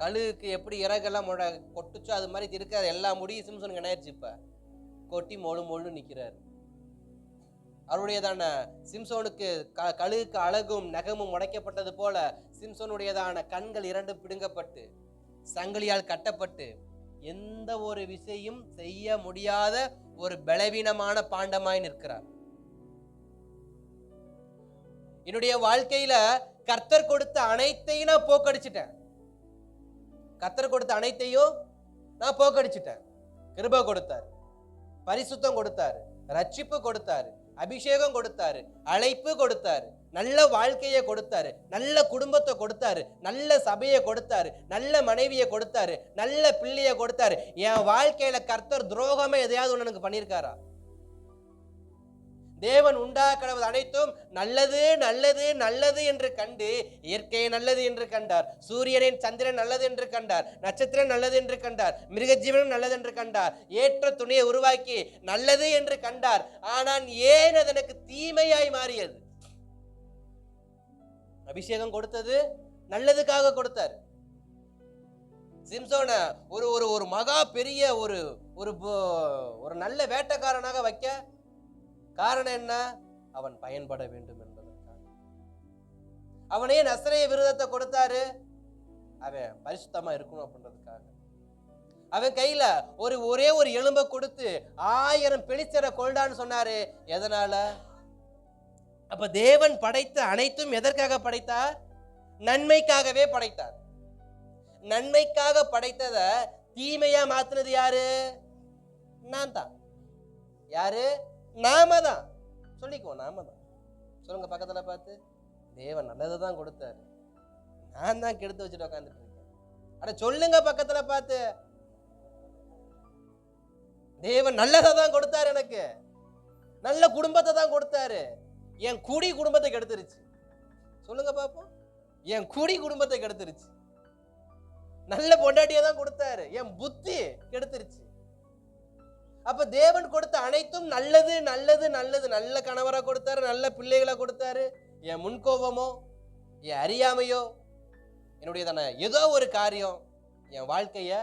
கழுகுக்கு எப்படி இறகெல்லாம் கொட்டுச்சோ அது மாதிரி இருக்காது. எல்லா முடியும் சிம்சோனுக்கு என்ன ஆயிடுச்சு? இப்ப கொட்டி மொழு நிக்கிறாரு. அவருடையதான சிம்சோனுக்கு கழுகுக்கு அழகும் நகமும் உடைக்கப்பட்டது போல சிம்சோனுடையதான கண்கள் 2 பிடுங்கப்பட்டு சங்கிலியால் கட்டப்பட்டு எந்த ஒரு விஷயம் செய்ய முடியாத ஒரு பலவீனமான பாண்டமாய் நிற்கிறார். என்னுடைய வாழ்க்கையில கர்த்தர் கொடுத்த அனைத்தையும் நான் போக்கடிச்சிட்டேன். கர்த்தர் கொடுத்த அனைத்தையும் நான் போக்கடிச்சிட்டேன். கிருபை கொடுத்தாரு, பரிசுத்தம் கொடுத்தாரு, ரட்சிப்பு கொடுத்தாரு, அபிஷேகம் கொடுத்தாரு, அழைப்பு கொடுத்தாரு, நல்ல வாழ்க்கையை கொடுத்தாரு, நல்ல குடும்பத்தை கொடுத்தாரு, நல்ல சபையை கொடுத்தாரு, நல்ல மனைவியை கொடுத்தாரு, நல்ல பிள்ளையை கொடுத்தாரு. என் வாழ்க்கையில கர்த்தர் துரோகமே எதையாவது ஒண்ணு எனக்கு பண்ணியிருக்காரா? தேவன் உண்டாக்குவது அனைத்தும் நல்லது நல்லது நல்லது என்று கண்டு, இயற்கையை நல்லது என்று கண்டார், சூரியனை சந்திரன் நல்லது என்று கண்டார், நட்சத்திரம் நல்லது என்று கண்டார், மிருகஜீவனும் நல்லது என்று கண்டார், ஏற்ற துணியை உருவாக்கி நல்லது என்று கண்டார். ஆனால் ஏன் அது எனக்கு தீமையாய் மாறியது? அபிஷேகம் கொடுத்தது நல்லதுக்காக கொடுத்தார். சிம்சோனை ஒரு மகா பெரிய ஒரு நல்ல வேட்டைக்காரனாக வைக்க காரணம் என்ன? அவன் பயன்பட வேண்டும் என்பதற்காக. அவனே நசரேய விரதத்தை கொடுத்தாரு, அவன் பரிசுத்தமா இருக்கணும் அப்படின்றதுக்காக. அவன் கையில ஒரே ஒரு எலும்பை கொடுத்து 1000 பெலிஸ்தரை கொல்டான்னு சொன்னாரு. எதனால? அப்ப தேவன் படைத்த அனைத்தும் எதற்காக படைத்தார்? நன்மைக்காகவே படைத்தார். நன்மைக்காக படைத்தத தீமையா மாத்தினது யாரு? நான் தான். யாரு? நாம தான். சொல்லிக்குவோம், நாம தான். சொல்லுங்க பக்கத்துல பார்த்து, தேவன் நல்லதான் கொடுத்தாரு, நான் தான் கெடுத்து வச்சுட்டு உட்காந்துட்டு இருக்கேன். அட சொல்லுங்க பக்கத்துல பார்த்து, தேவன் நல்லதை தான் கொடுத்தாரு, எனக்கு நல்ல குடும்பத்தை தான் கொடுத்தாரு, என் குடி குடும்பத்தை கெடுத்துருச்சு. சொல்லுங்க பாப்போம். என் குடி குடும்பத்தை கெடுத்துருச்சு. நல்ல பொண்டாட்டியை தான் கொடுத்தாரு, என் புத்தி கெடுத்துருச்சு. அப்ப தேவன் கொடுத்த அனைத்தும் நல்லது நல்லது நல்லது. நல்ல கணவரை கொடுத்தாரு, நல்ல பிள்ளைகளை கொடுத்தாரு. என் முன்கோபமோ, என் அறியாமையோ, என்னுடையதான ஏதோ ஒரு காரியம் என் வாழ்க்கைய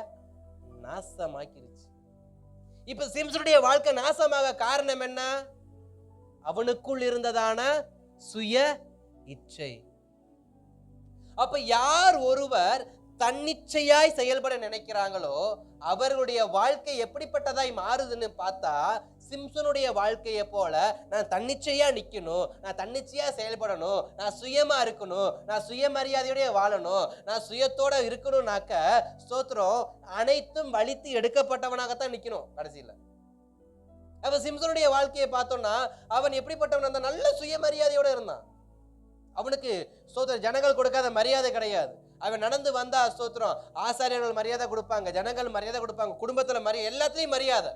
நாசமாக்கிருச்சு. இப்ப சிம்சனுடைய வாழ்க்கை நாசமாக காரணம் என்ன? அவனுக்குள் இருந்ததான சுய இச்சை. அப்ப யார் ஒருவர் தன்னிச்சையாய் செயல்பட நினைக்கிறாங்களோ அவர்களுடைய வாழ்க்கை எப்படிப்பட்டதாய் மாறுதுன்னு பார்த்தா, சிம்சனுடைய வாழ்க்கையை போல நான் தன்னிச்சையா நிக்கணும், நான் தன்னிச்சையா செயல்படணும், நான் சுயமா இருக்கணும், நான் சுயமரியாதையோட வாழணும், நான் சுயத்தோட இருக்கணும்னாக்க ஸ்தோத்திரம் அனைத்தும் வலித்து எடுக்கப்பட்டவனாகத்தான் நிக்கணும் கடைசியில. அவன் சிம்சனுடைய வாழ்க்கையை பார்த்தோம்னா அவன் எப்படிப்பட்டவன்? அந்த நல்ல சுயமரியாதையோட இருந்தான். அவனுக்கு ஸ்தோத்திரம் ஜனங்கள் கொடுக்காத மரியாதை கிடையாது. அவன் நடந்து வந்தா ஸ்தோத்திரம் ஆசாரியர்கள் மரியாதை கொடுப்பாங்க, ஜனங்கள் மரியாதை கொடுப்பாங்க, குடும்பத்துல மரியாதை, எல்லாத்துலயும் மரியாதை.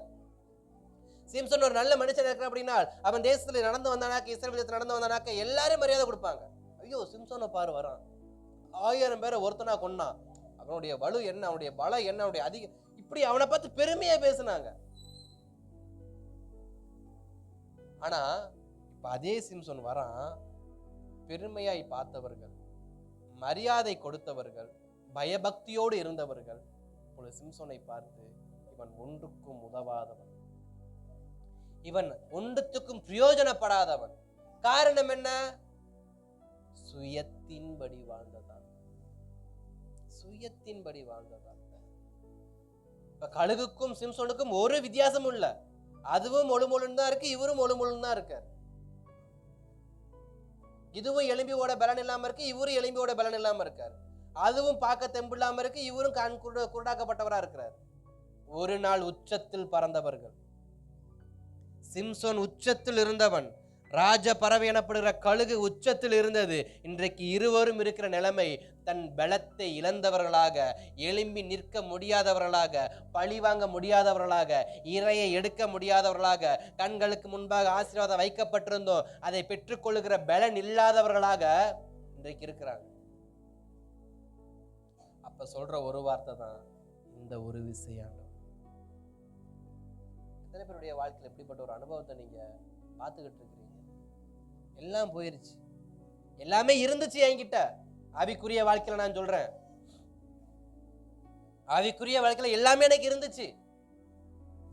சிம்சன் ஒரு நல்ல மனுஷன் இருக்கிற அப்படின்னா அவன் தேசத்துல நடந்து வந்தானாக்க, இஸ்ரவேல் நடந்து வந்தானாக்க எல்லாரும் மரியாதை கொடுப்பாங்க. ஐயோ சிம்சனை பாரு வரான், 1000 பேரை ஒருத்தனா கொன்னான், அவனுடைய வலு என்ன, அவனுடைய பலம் என்ன, அவனுடைய அதிக, இப்படி அவனை பார்த்து பெருமையா பேசினாங்க. ஆனா இப்ப அதே சிம்சன் வரான், பெருமையாய் பார்த்தவர்கள், மரியாதை கொடுத்தவர்கள், பயபக்தியோடு இருந்தவர்கள் சிம்சோனை பார்த்து இவன் ஒன்றுக்கும் உதவாதவன், இவன் ஒன்றுத்துக்கும் பிரயோஜனப்படாதவன். காரணம் என்ன? சுயத்தின்படி வாழ்ந்ததான். சுயத்தின்படி வாழ்ந்ததான். கழுகுக்கும் சிம்சோனுக்கும் ஒரு வித்தியாசமும் இல்ல. அதுவும் ஒழுமொழுன்னு தான் இருக்கு, இவரும் ஒழுமொழுன்னு தான் இருக்கார். இதுவும் எலும்பியோட பலன் இல்லாம இருக்கு, இவரும் எலும்பியோட பலன் இல்லாம இருக்காரு. அதுவும் பார்க்க தெம்பு இல்லாம இருக்கு, இவரும் கண் குருடாக்கப்பட்டவரா இருக்கிறார். ஒரு நாள் உச்சத்தில் பறந்தவர்கள். சிம்சோன் உச்சத்தில் இருந்தவன், ராஜ பறவை எனப்படுகிற கழுகு உச்சத்தில் இருந்தது. இன்றைக்கு இருவரும் இருக்கிற நிலைமை, தன் பலத்தை இழந்தவர்களாக, எழும்பி நிற்க முடியாதவர்களாக, பழி வாங்க முடியாதவர்களாக, இரையை எடுக்க முடியாதவர்களாக, கண்களுக்கு முன்பாக ஆசீர்வாதம் வைக்கப்பட்டிருந்தோம் அதை பெற்றுக்கொள்ளுகிற பலன் இல்லாதவர்களாக இன்றைக்கு இருக்கிறாங்க. அப்ப சொல்ற ஒரு வார்த்தை தான், இந்த ஒரு விஷயம். எத்தனை பேருடைய வாழ்க்கையில் எப்படிப்பட்ட ஒரு அனுபவத்தை நீங்க பார்த்துக்கிட்டு இருக்கிறீங்க? எல்லாம் போயிருச்சு, எல்லாமே இருந்துச்சு என்கிட்ட. ஆவிக்குரிய வாழ்க்கையில நான் சொல்றேன், ஆவிக்குரிய வாழ்க்கையில எல்லாமே எனக்கு இருந்துச்சு.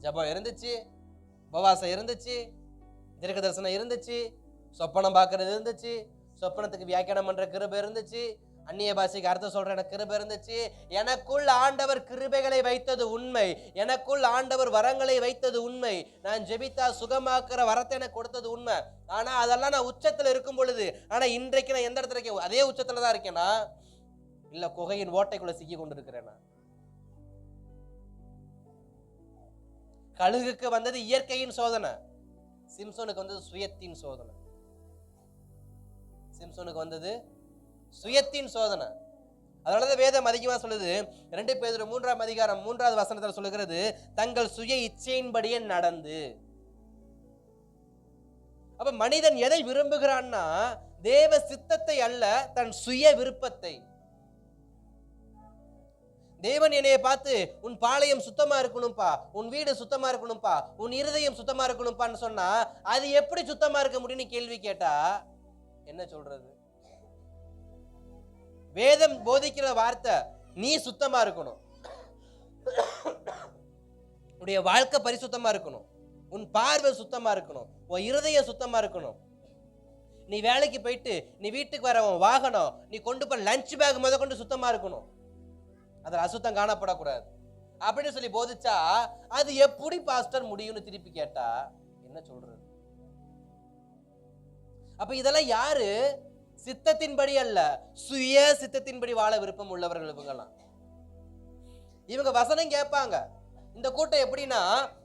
ஜபம் இருந்துச்சு, உபவாசம் இருந்துச்சு, தீர்க்க தரிசனம் இருந்துச்சு, சொப்பனம் பார்க்கறது இருந்துச்சு, சொப்பனத்துக்கு வியாக்கியானம் பண்ற கிருபை இருந்துச்சு, அந்நிய பாஷைக்கு அர்த்தம் சொல்ற எனக்கு கிருபை இருந்துச்சு. எனக்குள் ஆண்டவர் கிருபைகளை வைத்தது உண்மை, எனக்குள் ஆண்டவர் வரங்களை வைத்தது உண்மை, நான் ஜெபித்தா சுகமாக்குற வரத்தை எனக்கு கொடுத்தது உண்மை. ஆனா அதெல்லாம் நான் உச்சத்துல இருக்கும் பொழுது, ஆனா இன்றைக்கு நான் எந்த இடத்துல இருக்கேன்? அதே உச்சத்துல தான் இருக்கேனா, இல்ல குகையின் ஓட்டைக்குள்ள சிக்கி கொண்டு இருக்கிறேனா? கழுகுக்கு வந்தது இயற்கையின் சோதனை, சிம்சோனுக்கு வந்தது சுயத்தின் சோதனை. சிம்சோனுக்கு வந்தது சுயத்தின் சோதனை. அதனாலதான் வேதம் அதிகமா சொல்லுது, 2 பேதுரு 3ஆம் அதிகாரம் 3வது வசனத்துல சொல்லுகிறது, தங்கள் சுய இச்சையின்படியே நடந்து. அப்ப மனிதன் எதை விரும்புகிறான்னா, தேவ சித்தத்தை அல்ல, தன் சுய விருப்பத்தை. தேவன் என்னைய பார்த்து உன் பாளையம் சுத்தமா இருக்கணும்பா, உன் வீடு சுத்தமா இருக்கணும்பா, உன் இருதயம் சுத்தமா இருக்கணும்பான்னு சொன்னா அது எப்படி சுத்தமா இருக்க முடியும்னு கேள்வி கேட்டா என்ன சொல்றது? வேதம் போதிக்கிற வார்த்தை, நீ சுத்தமா இருக்கணும், உன்னுடைய வாழ்க்கை பரிசுத்தமா இருக்கணும், உன் பார்வை சுத்தமா இருக்கணும், உன் இருதயம் சுத்தமா இருக்கணும். நீ வேலைக்கு போயிட்டு நீ வீட்டுக்கு வர வாகனம், நீ கொண்டு போய் லஞ்ச் பேக் முத கொண்டு சுத்தமா இருக்கணும், அதில் அசுத்தம் காணப்படக்கூடாது அப்படின்னு சொல்லி போதிச்சா அது எப்படி பாஸ்டர் முடியும்னு திருப்பி கேட்டா என்ன சொல்றது? அப்ப இதெல்லாம் யாரு? சித்தத்தின்படி அல்ல, சுய சித்தத்தின்படி வாழ விருப்பம் உள்ளவர்கள் இவங்கெல்லாம். இவங்க வசனம் கேட்பாங்க. இந்த கூட்டம் எப்படின்னா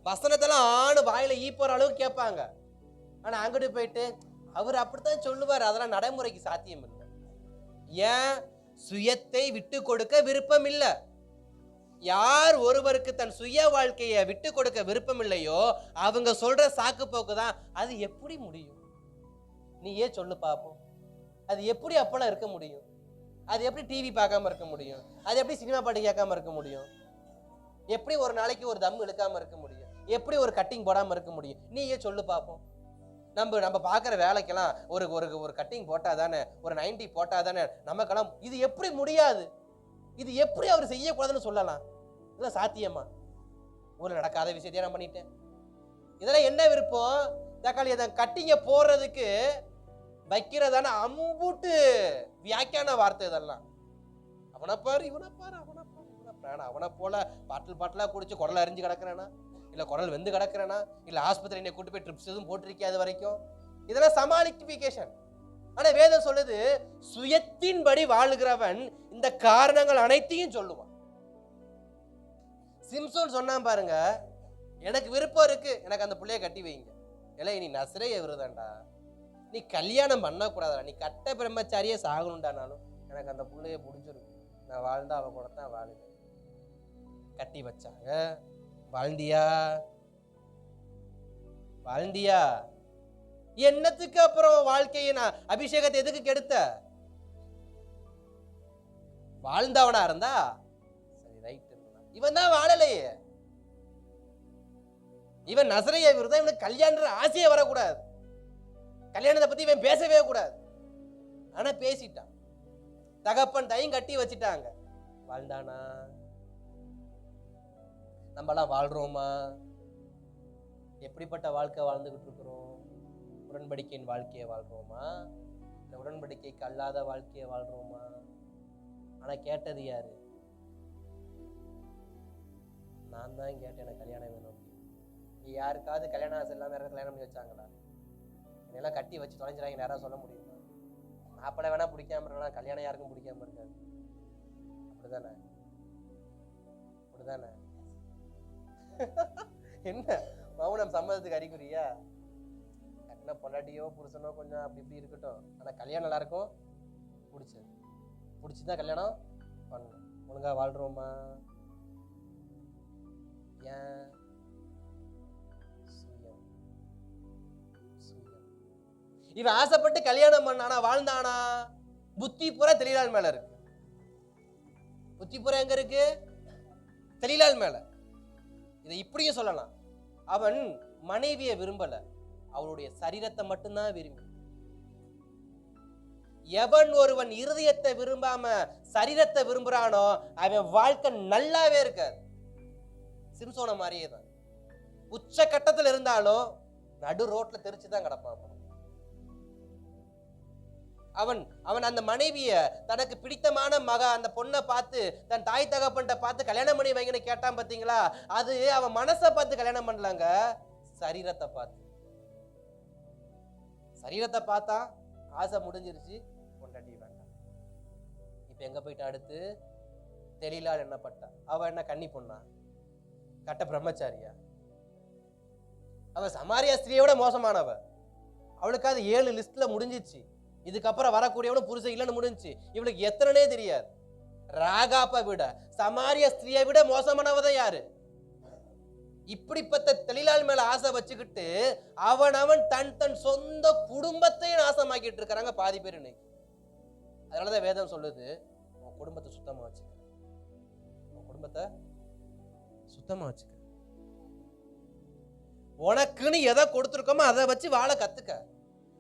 வசனத்தெல்லாம் ஆணு வாயில ஈப்போற அளவுக்கு கேட்பாங்க. ஆனா அங்கிட்டு போயிட்டு அவர் அப்படித்தான் சொல்லுவார், அதெல்லாம் நடைமுறைக்கு சாத்தியம் இல்லை. ஏன்? சுயத்தை விட்டு கொடுக்க விருப்பம் இல்லை. யார் ஒருவருக்கு தன் சுய வாழ்க்கையை விட்டு கொடுக்க விருப்பம் இல்லையோ அவங்க சொல்ற சாக்கு போக்கு தான். அது எப்படி முடியும்? நீ ஏன் சொல்லு பாப்போம். அது எப்படி அப்பெல்லாம் இருக்க முடியும்? அது எப்படி டிவி பார்க்காம இருக்க முடியும்? அது எப்படி சினிமா பாட்டு கேட்காம இருக்க முடியும்? எப்படி ஒரு நாளைக்கு ஒரு தம் இழுக்காம இருக்க முடியும்? எப்படி ஒரு கட்டிங் போடாம இருக்க முடியும்? நீ ஏன் சொல்லு பாப்போம். நம்ம பார்க்குற வேலைக்கெல்லாம் ஒரு ஒரு கட்டிங் போட்டாதானே, ஒரு 90 போட்டாதானே நமக்கெல்லாம். இது எப்படி முடியாது? இது எப்படி அவர் செய்யக்கூடாதுன்னு சொல்லலாம்? இதெல்லாம் சாத்தியமா? ஊரில் நடக்காத விஷயத்தையே நான் பண்ணிட்டேன். இதெல்லாம் என்ன விருப்பம்? தக்காளி அதை கட்டிங்க போடுறதுக்கு வைக்கிறதான அம்புட்டு வியாக்கியான வார்த்தை இதெல்லாம். அவனை பாரு, இவனை பாரு, அவனை பாரு, இவனை பாரு. அவனை போல பாட்டிலா குடிச்சு குடல் அரிஞ்சு கிடக்குறானா, இல்லை குடல் வெந்து கிடக்குறானா, இல்லை ஆஸ்பத்திரி என்னை கூட்டு போய் ட்ரிப்ஸ் எதுவும் போட்டிருக்கே அது வரைக்கும். இதெல்லாம் சமாளிஃபிகேஷன். ஆனா வேதம் சொல்லுது சுயத்தின்படி வாழுகிறவன் இந்த காரணங்கள் அனைத்தையும் சொல்லுவான். சிம்சோன் சொன்னான் பாருங்க, எனக்கு விருப்பம் இருக்கு, எனக்கு அந்த பிள்ளைய கட்டி வைங்க. இல்லை நீ நசரேய விருதாண்டா, நீ கல்யாணம் பண்ணக்கூடாதா, நீ கட்ட பிரம்மச்சாரியே சாகணுண்டானாலும் எனக்கு அந்த பிள்ளைய பிடிச்சிருக்கு, நான் வாழ்ந்தா அவ கூட தான் வாழுது. கட்டி வச்சாங்க. வாழ்ந்தியா? வாழ்ந்தியா? என்னத்துக்கு அப்புறம் வாழ்க்கையை நான் அபிஷேகத்தை எதுக்கு கெடுத்த? வாழ்ந்தவனா இருந்தா சரி, ரைட். இவன் தான் வாழலையே. இவன் நசரேய விருதம். இவனுக்கு கல்யாண ஆசையே வரக்கூடாது, கல்யாணத்தை பத்தி இவன் பேசவே கூடாது. ஆனா பேசிட்டான். தகப்பன் தையும் கட்டி வச்சுட்டாங்க. வாழ்ந்தானா? நம்மளாம் வாழ்றோமா? எப்படிப்பட்ட வாழ்க்கை வாழ்ந்துகிட்டு இருக்கிறோம்? உடன்படிக்கையின் வாழ்க்கையை வாழ்றோமா, இல்லை உடன்படிக்கைக்கு அல்லாத வாழ்க்கையை வாழ்றோமா? ஆனா கேட்டது யாரு? நான் தான் கேட்டேன், எனக்கு கல்யாணம் வேணும். நீ யாருக்காவது கல்யாணம் ஆசை இல்லாம யாராவது கல்யாணம் பண்ணி வச்சாங்களா? என்னெல்லாம் கட்டி வச்சு தொலைஞ்சிடாங்க யாராவது சொல்ல முடியுமா? மாப்பிள்ளை வேணா பிடிக்காம இருக்கலாம், கல்யாணம் யாருக்கும் பிடிக்காம இருக்காது. அப்படிதானே? அப்படிதானே? என்ன மௌனம் சம்மதத்துக்கு அறிகுறியா? கட்டின பொண்டாட்டியோ புருஷனோ கொஞ்சம் அப்படி இப்படி இருக்கட்டும், ஆனா கல்யாணம் எல்லாருக்கும் பிடிச்சுதான் கல்யாணம் பண்ணணும். ஒழுங்கா வாழ்றோமா? ஏன்? சுயம். இவன் ஆசைப்பட்டு கல்யாணம் பண்ணானா, வாழ்ந்தானா? புத்தி பூரா தெளிலால் மேல இருக்கு. புத்தி பூரா எங்க இருக்கு? தெளிலால் மேல. இதை இப்படியும் சொல்லலாம், அவன் மனைவியை விரும்பல, அவளுடைய சரீரத்தை மட்டும்தான் விரும்பி. எவன் ஒருவன் இருதயத்தை விரும்பாம சரீரத்தை விரும்புறானோ அவன் வாழ்க்கை நல்லாவே இருக்காது. சிம்சோன மாதிரியே தான். உச்ச கட்டத்தில் இருந்தாலும் நடு ரோட்ல தெரிச்சுதான் கிடப்பான். அவன் அவன் அந்த மனைவிய தனக்கு பிடித்தமான அந்த பொண்ணை பார்த்து, தன் தாய் தகப்பன்ட்ட பார்த்து கல்யாணம் பண்ணி வைங்கன்னு கேட்டான் பாத்தீங்களா? அது அவன் மனசை பார்த்து கல்யாணம் பண்ணலாங்க, சரீரத்தை பார்த்து. சரீரத்தை பார்த்தா ஆசை முடிஞ்சிருச்சு, பொண்டாட்டி வேண்டாம். இப்ப எங்க போயிட்டா? அடுத்து தெளிலால் என்னப்பட்டா? அவ என்ன கன்னி பொண்ணா? கட்ட பிரம்மச்சாரியா? அவ சமாரியா ஸ்திரியோட மோசமானவ. அவளுக்கு அது 7 லிஸ்ட்ல முடிஞ்சிச்சு. இதுக்கப்புறம் வரக்கூடியவனும் புருஷன் இல்லைன்னு முடிஞ்சு. இவளுக்கு எத்தனைனே தெரியாது. ராகாப்பை விட, சமாரிய ஸ்திரியை விட மோசமானவதான் யாரு? இப்படிப்பட்ட தெளிலால் மேல ஆசை வச்சுக்கிட்டு அவன் தன் சொந்த குடும்பத்தையும் நாசமாக்கிட்டு இருக்கிறாங்க பாதி பேர் இன்னைக்கு. அதனாலதான் வேதம் சொல்லுது, உன் குடும்பத்தை சுத்தமா வச்சுக்க, உன் குடும்பத்தை சுத்தமா வச்சுக்க. உனக்குன்னு எதை கொடுத்துருக்கோமோ அதை வச்சு வாழ கத்துக்க.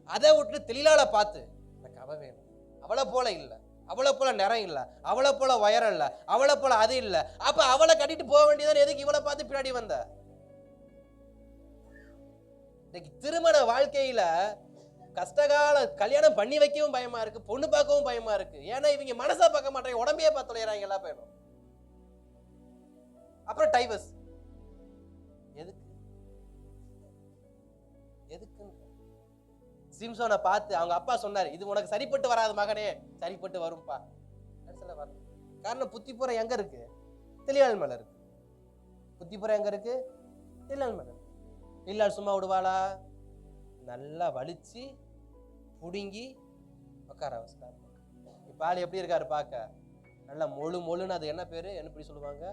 அதை விட்டு தெளிலால பார்த்து எனக்கு அவ வேணும், அவளை போல இல்லை, அவளை போல நிறம் இல்லை, அவளை போல உயரம் இல்லை, அவளை போல அது இல்லை, அப்ப அவளை கட்டிட்டு போக வேண்டியதான். எதுக்கு இவளை பார்த்து பின்னாடி வந்த? இன்னைக்கு திருமண வாழ்க்கையில கஷ்டகால கல்யாணம் பண்ணி வைக்கவும் பயமா இருக்கு, பொண்ணு பார்க்கவும் பயமா இருக்கு. ஏன்னா இவங்க மனசா பார்க்க மாட்டாங்க, உடம்பையே பார்த்து தொலைறாங்க எல்லா பையனும். அப்புறம் டைவர்ஸ். எதுக்கு எதுக்கு? சிம்சோனை பார்த்து அவங்க அப்பா சொன்னாரு, இது உனக்கு சரிப்பட்டு வராது மகனே. சரிப்பட்டு வரும்பா. காரணம் புத்திப்புறம் எங்க இருக்கு? தெளிவாள் மேல இருக்கு. புத்திப்புறம் எங்க இருக்கு? தெளிவாள் மேல. இல்ல சும்மா விடுவாளா? நல்லா வலிச்சு புடுங்கி உட்கார வச்சுட்டாரு. இப்ப ஆள் எப்படி இருக்காரு பார்க்க? நல்லா மொழு மொழுன்னு, அது என்ன பேரு, என்ன எப்படி சொல்லுவாங்க,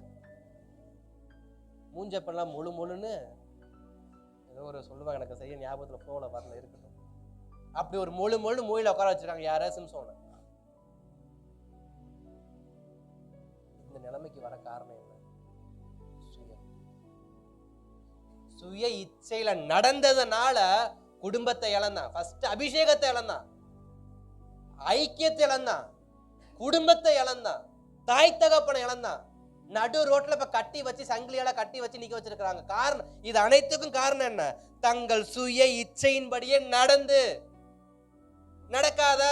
மூஞ்சப்பெல்லாம் மொழு மொழுன்னு ஏதோ ஒரு சொல்லுவாங்க, எனக்கு சரியா ஞாபகத்துல போல வரல, இருக்கட்டும். அப்படி ஒரு மொழு மொழு மூயில உட்கார வச்சிருக்காங்க. யார? சிம்சோனை. இந்த நிலைமைக்கு வர காரணம் என்ன? சுய இச்சையில நடந்ததுனால குடும்பத்தை இழந்தான். ஃபர்ஸ்ட் அபிஷேகத்தை இழந்தான், ஐக்கியத்தை இழந்தான், குடும்பத்தை இழந்தான், தாய் தகப்பனை இழந்தான். நடு ரோட்ல இப்ப கட்டி வச்சு சங்கிலியால கட்டி வச்சு நிக்க வச்சிருக்காங்க. காரணம், இது அனைத்துக்கும் காரணம் என்ன? தங்கள் சுய இச்சையின்படியே நடக்காத.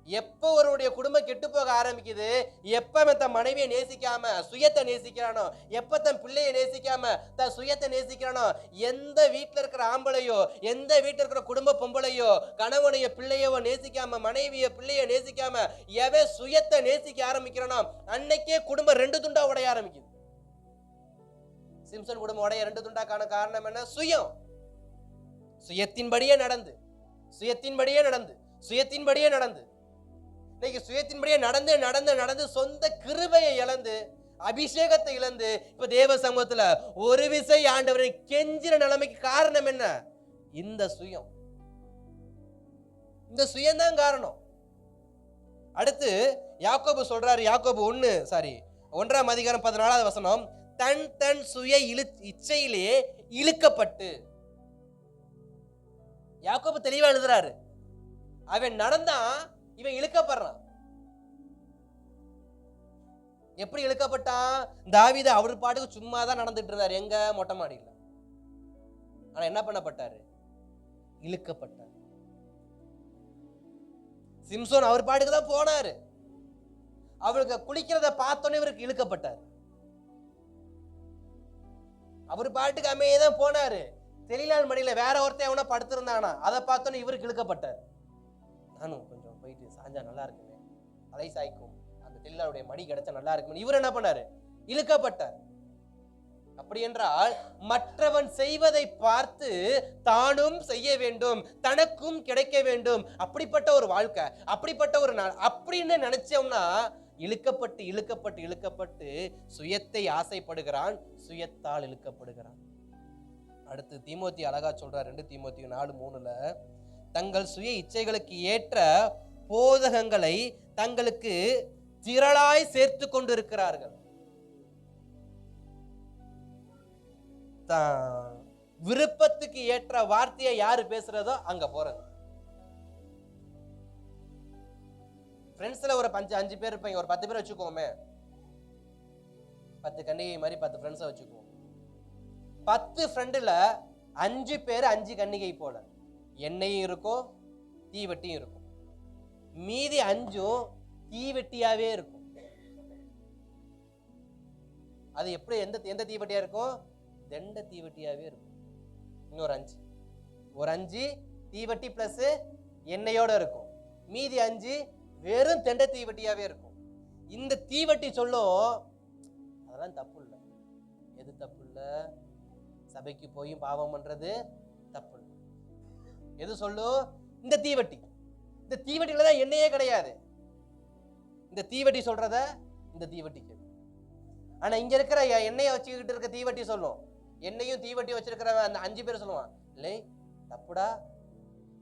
எப்ப ஒருவருடைய குடும்பம் கெட்டு போக ஆரம்பிக்குது, எப்ப தன் மனைவியை நேசிக்காம சுயத்தை நேசிக்கிறானோ, எப்ப தன் பிள்ளையை நேசிக்காம தன் சுயத்தை நேசிக்கிறானோ, எந்த வீட்டுல இருக்கிற ஆம்பளையோ, எந்த வீட்டுல இருக்கிற குடும்ப பொம்பளையோ, கணவனைய பிள்ளையோ நேசிக்காம, மனைவிய பிள்ளைய நேசிக்காம எவன் சுயத்தை நேசிக்க ஆரம்பிக்கிறானோ, அன்னைக்கே குடும்பம் 2 துண்டா உடைய ஆரம்பிக்குது. சிம்சன் குடும்பம் உடைய 2 துண்டாக்கான காரணம் என்ன? சுயம். சுயத்தின்படியே நடந்து இன்னைக்கு சுயத்தின்படியே நடந்து சொந்த கிருபையை இழந்து, அபிஷேகத்தை இழந்து, இப்ப தேவ சமூகத்துல ஒரு விசை ஆண்டவரை கெஞ்சிற நிலைமைக்கு காரணம் என்ன? இந்த சுயம்தான் காரணம். அடுத்து யாக்கோபு சொல்றாரு, யாக்கோபு 1ஆம் அதிகாரம் 14வது வசனம், தன் சுய இச்சையிலே இழுக்கப்பட்டு. யாக்கோபு தெளிவா எழுதுறாரு, அவன் நடந்தான், இவன் இழுக்கப்படுறான். எப்படி இழுக்கப்பட்டான்? தாவீது அவர் பாட்டுக்கு சும்மா தான் நடந்துட்டு இருந்தார், எங்க? மொட்டை மாடியில். ஆனா என்ன பண்ணப்பட்டாரு? இழுக்கப்பட்டார். சிம்சோன் அவர் பாட்டுக்கு தான் போனாரு, அவருக்கு குளிக்கிறத பார்த்தோன்னே இவருக்கு இழுக்கப்பட்டார். அவர் பாட்டுக்கு அமையதான் போனாரு, தெளிலால் மடியில வேற ஒருத்தன் எவனோ படுத்திருந்தானா, அதை பார்த்தோன்னே இவருக்கு இழுக்கப்பட்டார். நானும் கொஞ்சம் போயிட்டு சாஞ்சா நல்லா இருக்குமே, அலை சாய்க்கும், அந்த தெளிலாளுடைய மடி கிடைச்சா நல்லா இருக்குமே, இவர் என்ன பண்ணாரு? இழுக்கப்பட்டார். அப்படி என்றால் மற்றவன் செய்வதை பார்த்து தானும் செய்ய வேண்டும், தனக்கும் கிடைக்க வேண்டும், அப்படிப்பட்ட ஒரு வாழ்க்கை, அப்படிப்பட்ட ஒரு நாள் அப்படின்னு நினைச்சோம்னா இழுக்கப்பட்டு சுயத்தை ஆசைப்படுகிறான், சுயத்தால் இழுக்கப்படுகிறான். அடுத்து தீமோத்தி அழகா சொல்றார், 2 தீமோத்தி 4:3, தங்கள் சுய இச்சைகளுக்கு ஏற்ற போதகங்களை தங்களுக்கு திரளாய் சேர்த்து கொண்டிருக்கிறார்கள். விருப்பத்துக்கு ஏற்ற வார்த்தையை யாரு பேசுறதோ அங்க போறது. ஃப்ரெண்ட்ஸ்ல ஒரு 5 பேர் இருப்பீங்க, ஒரு 10 பேர் வச்சுக்கோமே, 10 கன்னிகை மாதிரி 10 ஃப்ரெண்ட்ஸை வச்சுக்குவோம். 10 ஃப்ரெண்டுல 5 பேர் 5 கன்னிகை போல, எண்ணெயும் இருக்கும், தீவெட்டியும் இருக்கும். மீதி 5 தீவெட்டியாவே இருக்கும். அது எப்படி? எந்த தீவெட்டியா இருக்கும்? தெண்ட தீவெட்டியாவே இருக்கும். இன்னொரு 5, ஒரு 5 தீவெட்டி பிளஸ் எண்ணெயோட இருக்கும், மீதி 5 வெறும் தெண்ட தீவெட்டியாவே இருக்கும். இந்த தீவெட்டி சொல்லும், அதெல்லாம் தப்பு இல்லை. எது தப்பு இல்லை? சபைக்கு போய் பாவம் பண்றது தப்பு இல்லை. எது சொல்லும்? இந்த தீவெட்டி. இந்த தீவெட்டியில தான் எண்ணெயே கிடையாது. இந்த தீவெட்டி சொல்றத இந்த தீவெட்டி கேட்கும். ஆனா இங்க இருக்கிற எண்ணெயை வச்சுக்கிட்டு இருக்க தீவெட்டி சொல்லும், எண்ணெயும் தீவெட்டி வச்சிருக்கிற அந்த 5 பேர் சொல்லுவான், இல்லை தப்புடா,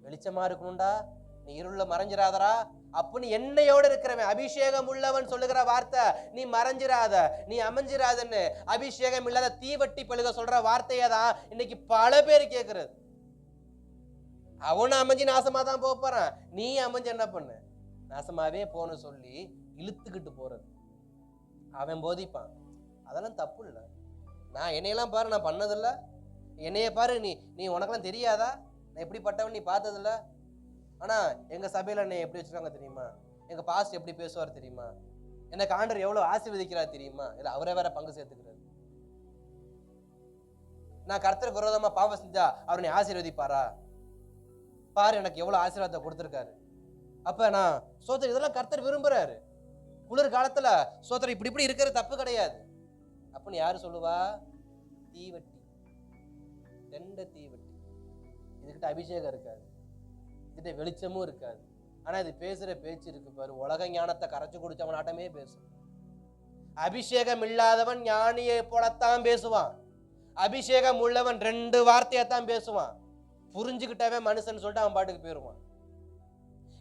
வெளிச்சமா இருக்கணும்டா, நீ இருள மறைஞ்சிராதரா அப்படின்னு எண்ணெயோடு இருக்கிறவன், அபிஷேகம் உள்ளவன் சொல்லுகிற வார்த்தை, நீ மறைஞ்சிராத, நீ அமைஞ்சிராதன்னு அபிஷேகம் இல்லாத தீவெட்டி பழுக சொல்ற வார்த்தையை தான் இன்னைக்கு பல பேர் கேட்கறது. அவனு அமைஞ்சு நாசமா தான் போறான், நீ அமைஞ்சு என்ன பண்ணு? நாசமாவே போன்னு சொல்லி இழுத்துக்கிட்டு போறது. அவன் போதிப்பான், அதெல்லாம் தப்பு இல்லை. நான் என்னையெல்லாம் பாரு, நான் பண்ணதில்லை, என்னைய பாரு, நீ நீ உனக்கெல்லாம் தெரியாதா, நான் எப்படிப்பட்டவன் நீ பார்த்ததில்ல? ஆனா எங்க சபையில என்னை எப்படி வச்சிருக்காங்க தெரியுமா? எங்க பாஸ்ட் எப்படி பேசுவார் தெரியுமா? எனக்கு ஆண்டவர் எவ்வளவு ஆசீர்வதிக்கிறார் தெரியுமா? இல்ல அவரே வேற பங்கு சேர்த்துக்கிறாரு. நான் கர்த்தருக்கு விரோதமா பாவம் செஞ்சா அவர் என்னை ஆசீர்வதிப்பாரா? பாரு எனக்கு எவ்வளவு ஆசீர்வாதத்தை கொடுத்திருக்காரு. அப்ப நான் சோதரி இதெல்லாம் கர்த்தர் விரும்புறாரு. குளிர் காலத்துல சோதரி இப்படி இருக்கிறது தப்பு கிடையாது. அப்படின்னு யாரு சொல்லுவா? தீவட்டி, தெண்ட தீவட்டி. இதுகிட்ட அபிஷேகம் இருக்காது, இதுகிட்ட வெளிச்சமும் இருக்காது. ஆனா இது பேசுற பேச்சு இருக்கு பாரு, உலக ஞானத்தை கரைச்சு குடிச்சவன் ஆட்டமே பேசும். அபிஷேகம் இல்லாதவன் ஞானியை போலத்தான் பேசுவான். அபிஷேகம் உள்ளவன் 2 வார்த்தையத்தான் பேசுவான். புரிஞ்சுக்கிட்டவே மனுஷன் சொல்லிட்டு அவன் பாட்டுக்கு போயிருவான்.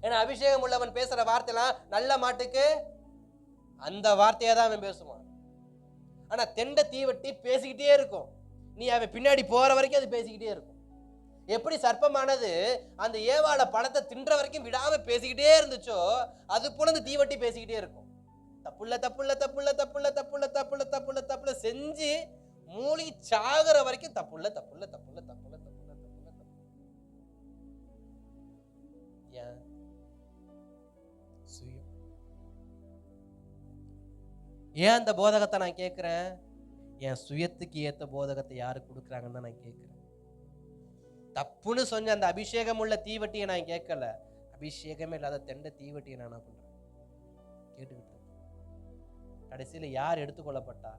ஏன்னா அபிஷேகம் உள்ளவன் பேசுற வார்த்தைலாம் நல்ல மாட்டுக்கு அந்த வார்த்தையை தான் அவன் பேசுவான். ஆனா தெண்ட தீவட்டி பேசிக்கிட்டே இருக்கும். நீ அவன் பின்னாடி போற வரைக்கும் அது பேசிக்கிட்டே இருக்கும். எப்படி சர்ப்பமானது அந்த ஏவாள பழத்தை தின்ற வரைக்கும் விடாம பேசிக்கிட்டே இருந்துச்சோ, அது போல அந்த தீவட்டி பேசிக்கிட்டே இருக்கும். தப்புள்ள தப்புள்ள தப்புள்ள தப்புள்ள தப்புள்ள தப்புள்ள தப்புள்ள தப்புள்ள செஞ்சு மூலி சாகுற வரைக்கும் தப்புள்ள தப்புள்ள தப்புள்ள தப்புள்ள தப்புள்ள தப்புள்ள தப்பு. ஏன்? சுயம். ஏன் அந்த போதகத்தை நான் கேட்கிறேன்? என் சுயத்துக்கு ஏத்த போதகத்தை யாரு கொடுக்குறாங்கன்னு நான் கேட்கிறேன். தப்புன்னு சொன்ன அந்த அபிஷேகம் உள்ள தீவட்டியை நான் கேட்கல, அபிஷேகமே இல்லாத தெண்ட தீவட்டியை நான் என்ன பண்றேன்? கேட்டுக்கிட்டு. கடைசியில யார் எடுத்துக்கொள்ளப்பட்டா?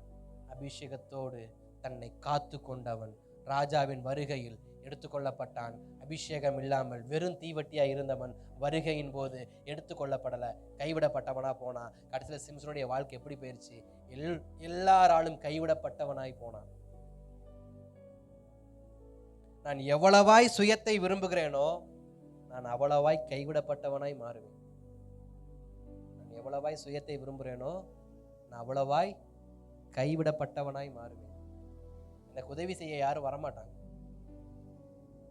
அபிஷேகத்தோடு தன்னை காத்து கொண்டவன் ராஜாவின் வருகையில் எடுத்துக்கொள்ளப்பட்டான். அபிஷேகம் இல்லாமல் வெறும் தீவட்டியா இருந்தவன் வருகையின் போது எடுத்துக்கொள்ளப்படல, கைவிடப்பட்டவனா போனா. கடைசியில சிம்சனுடைய வாழ்க்கை எப்படி போயிருச்சு? எல்லாராலும் கைவிடப்பட்டவனாய் போனான். நான் எவ்வளவாய் சுயத்தை விரும்புகிறேனோ நான் அவ்வளவாய் கைவிடப்பட்டவனாய் மாறுவேன். நான் எவ்வளவாய் சுயத்தை விரும்புகிறேனோ நான் அவ்வளவாய் கைவிடப்பட்டவனாய் மாறுவேன். எனக்கு உதவி செய்ய யாரும் வரமாட்டாங்க.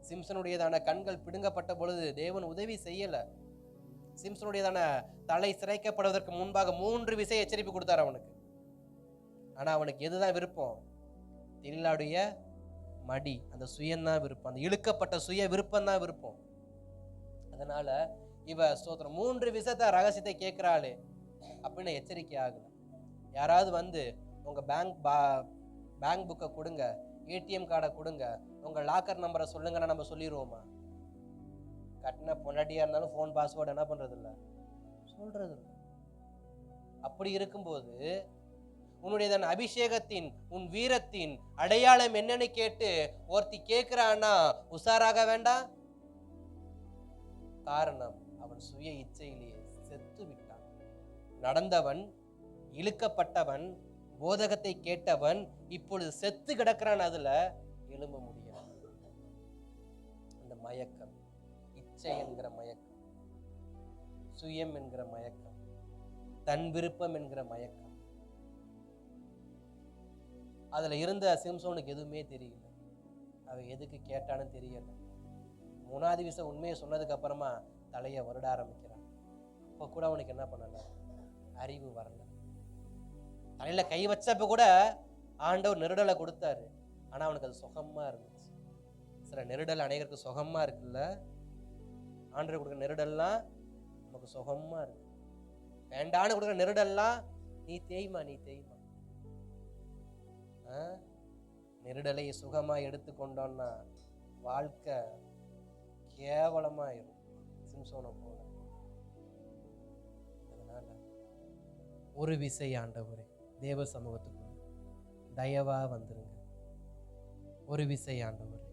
சிம்சனுடையதான கண்கள் பிடுங்கப்பட்ட பொழுது தேவன் உதவி செய்யல. சிம்சனுடையதான தலை சிரைக்கப்படுவதற்கு முன்பாக 3 விசை எச்சரிப்பு கொடுத்தார் அவனுக்கு. ஆனா அவனுக்கு எதுதான் விருப்பம்? தெளிலாடைய மடி, அந்த சுயம்தான் விருப்பம், அந்த இழுக்கப்பட்ட சுய விருப்பம் தான் விருப்பம். அதனால இவ ஸ்தோத்திரம் 3 விசத்தை ரகசியத்தை கேட்கிறாளே அப்படின்னு எச்சரிக்கை ஆகல. யாராவது வந்து உங்க பேங்க் புக்கை கொடுங்க, ஏடிஎம் கார்டை கொடுங்க, உங்க லாக்கர் நம்பரை சொல்லுங்கன்னா நம்ம சொல்லிடுவோமா? கட்டின பொண்டாட்டியா இருந்தாலும் ஃபோன் பாஸ்வேர்டு என்ன பண்றது இல்லை, சொல்றது இல்லை. அப்படி இருக்கும்போது உன்னுடைய அபிஷேகத்தின் உன் வீரத்தின் அடையாளம் என்னன்னு கேட்டு ஒருத்தி கேட்கிறான்னா உஷாராக வேண்டாம். காரணம் அவன் சுய இச்சையிலேயே செத்து விட்டான். நடந்தவன், இழுக்கப்பட்டவன், போதகத்தை கேட்டவன் இப்பொழுது செத்து கிடக்கிறான். அதுல எழும்ப முடியாது. அந்த மயக்கம், இச்சை என்கிற மயக்கம், சுயம் என்கிற மயக்கம், தன் விருப்பம் என்கிற மயக்கம், அதுல இருந்த சிம்சோனுக்கு எதுவுமே தெரியல. அவன் எதுக்கு கேட்டான்னு தெரியல. 3வது விஷயம் உண்மையை சொன்னதுக்கு அப்புறமா தலையை வருட ஆரம்பிக்கிறான். அப்ப கூட அவனுக்கு என்ன பண்ணல? அறிவு வரல. தலையில கை வச்சப்ப கூட ஆண்டவர் நெருடலை கொடுத்தாரு. ஆனா அவனுக்கு அது சுகமா இருந்துச்சு. சில நெருடல் அநேகருக்கு சுகமா இருக்குல்ல. ஆண்டவர் கொடுக்குற நெருடல்லாம் நமக்கு சுகமா இருக்கு. வேண்டான்னு கொடுக்குற நெருடல்லாம் நீ தேய்மா. நெருடலை சுகமா எடுத்துக்கொண்டோம்னா வாழ்க்கை கேவலமாயிரும், சிம்சோனை போல. அதனால ஒரு விசை ஆண்டவரே தேவ சமூகத்துக்கு தயவா வந்துருங்க. ஒரு விசை ஆண்டவரே,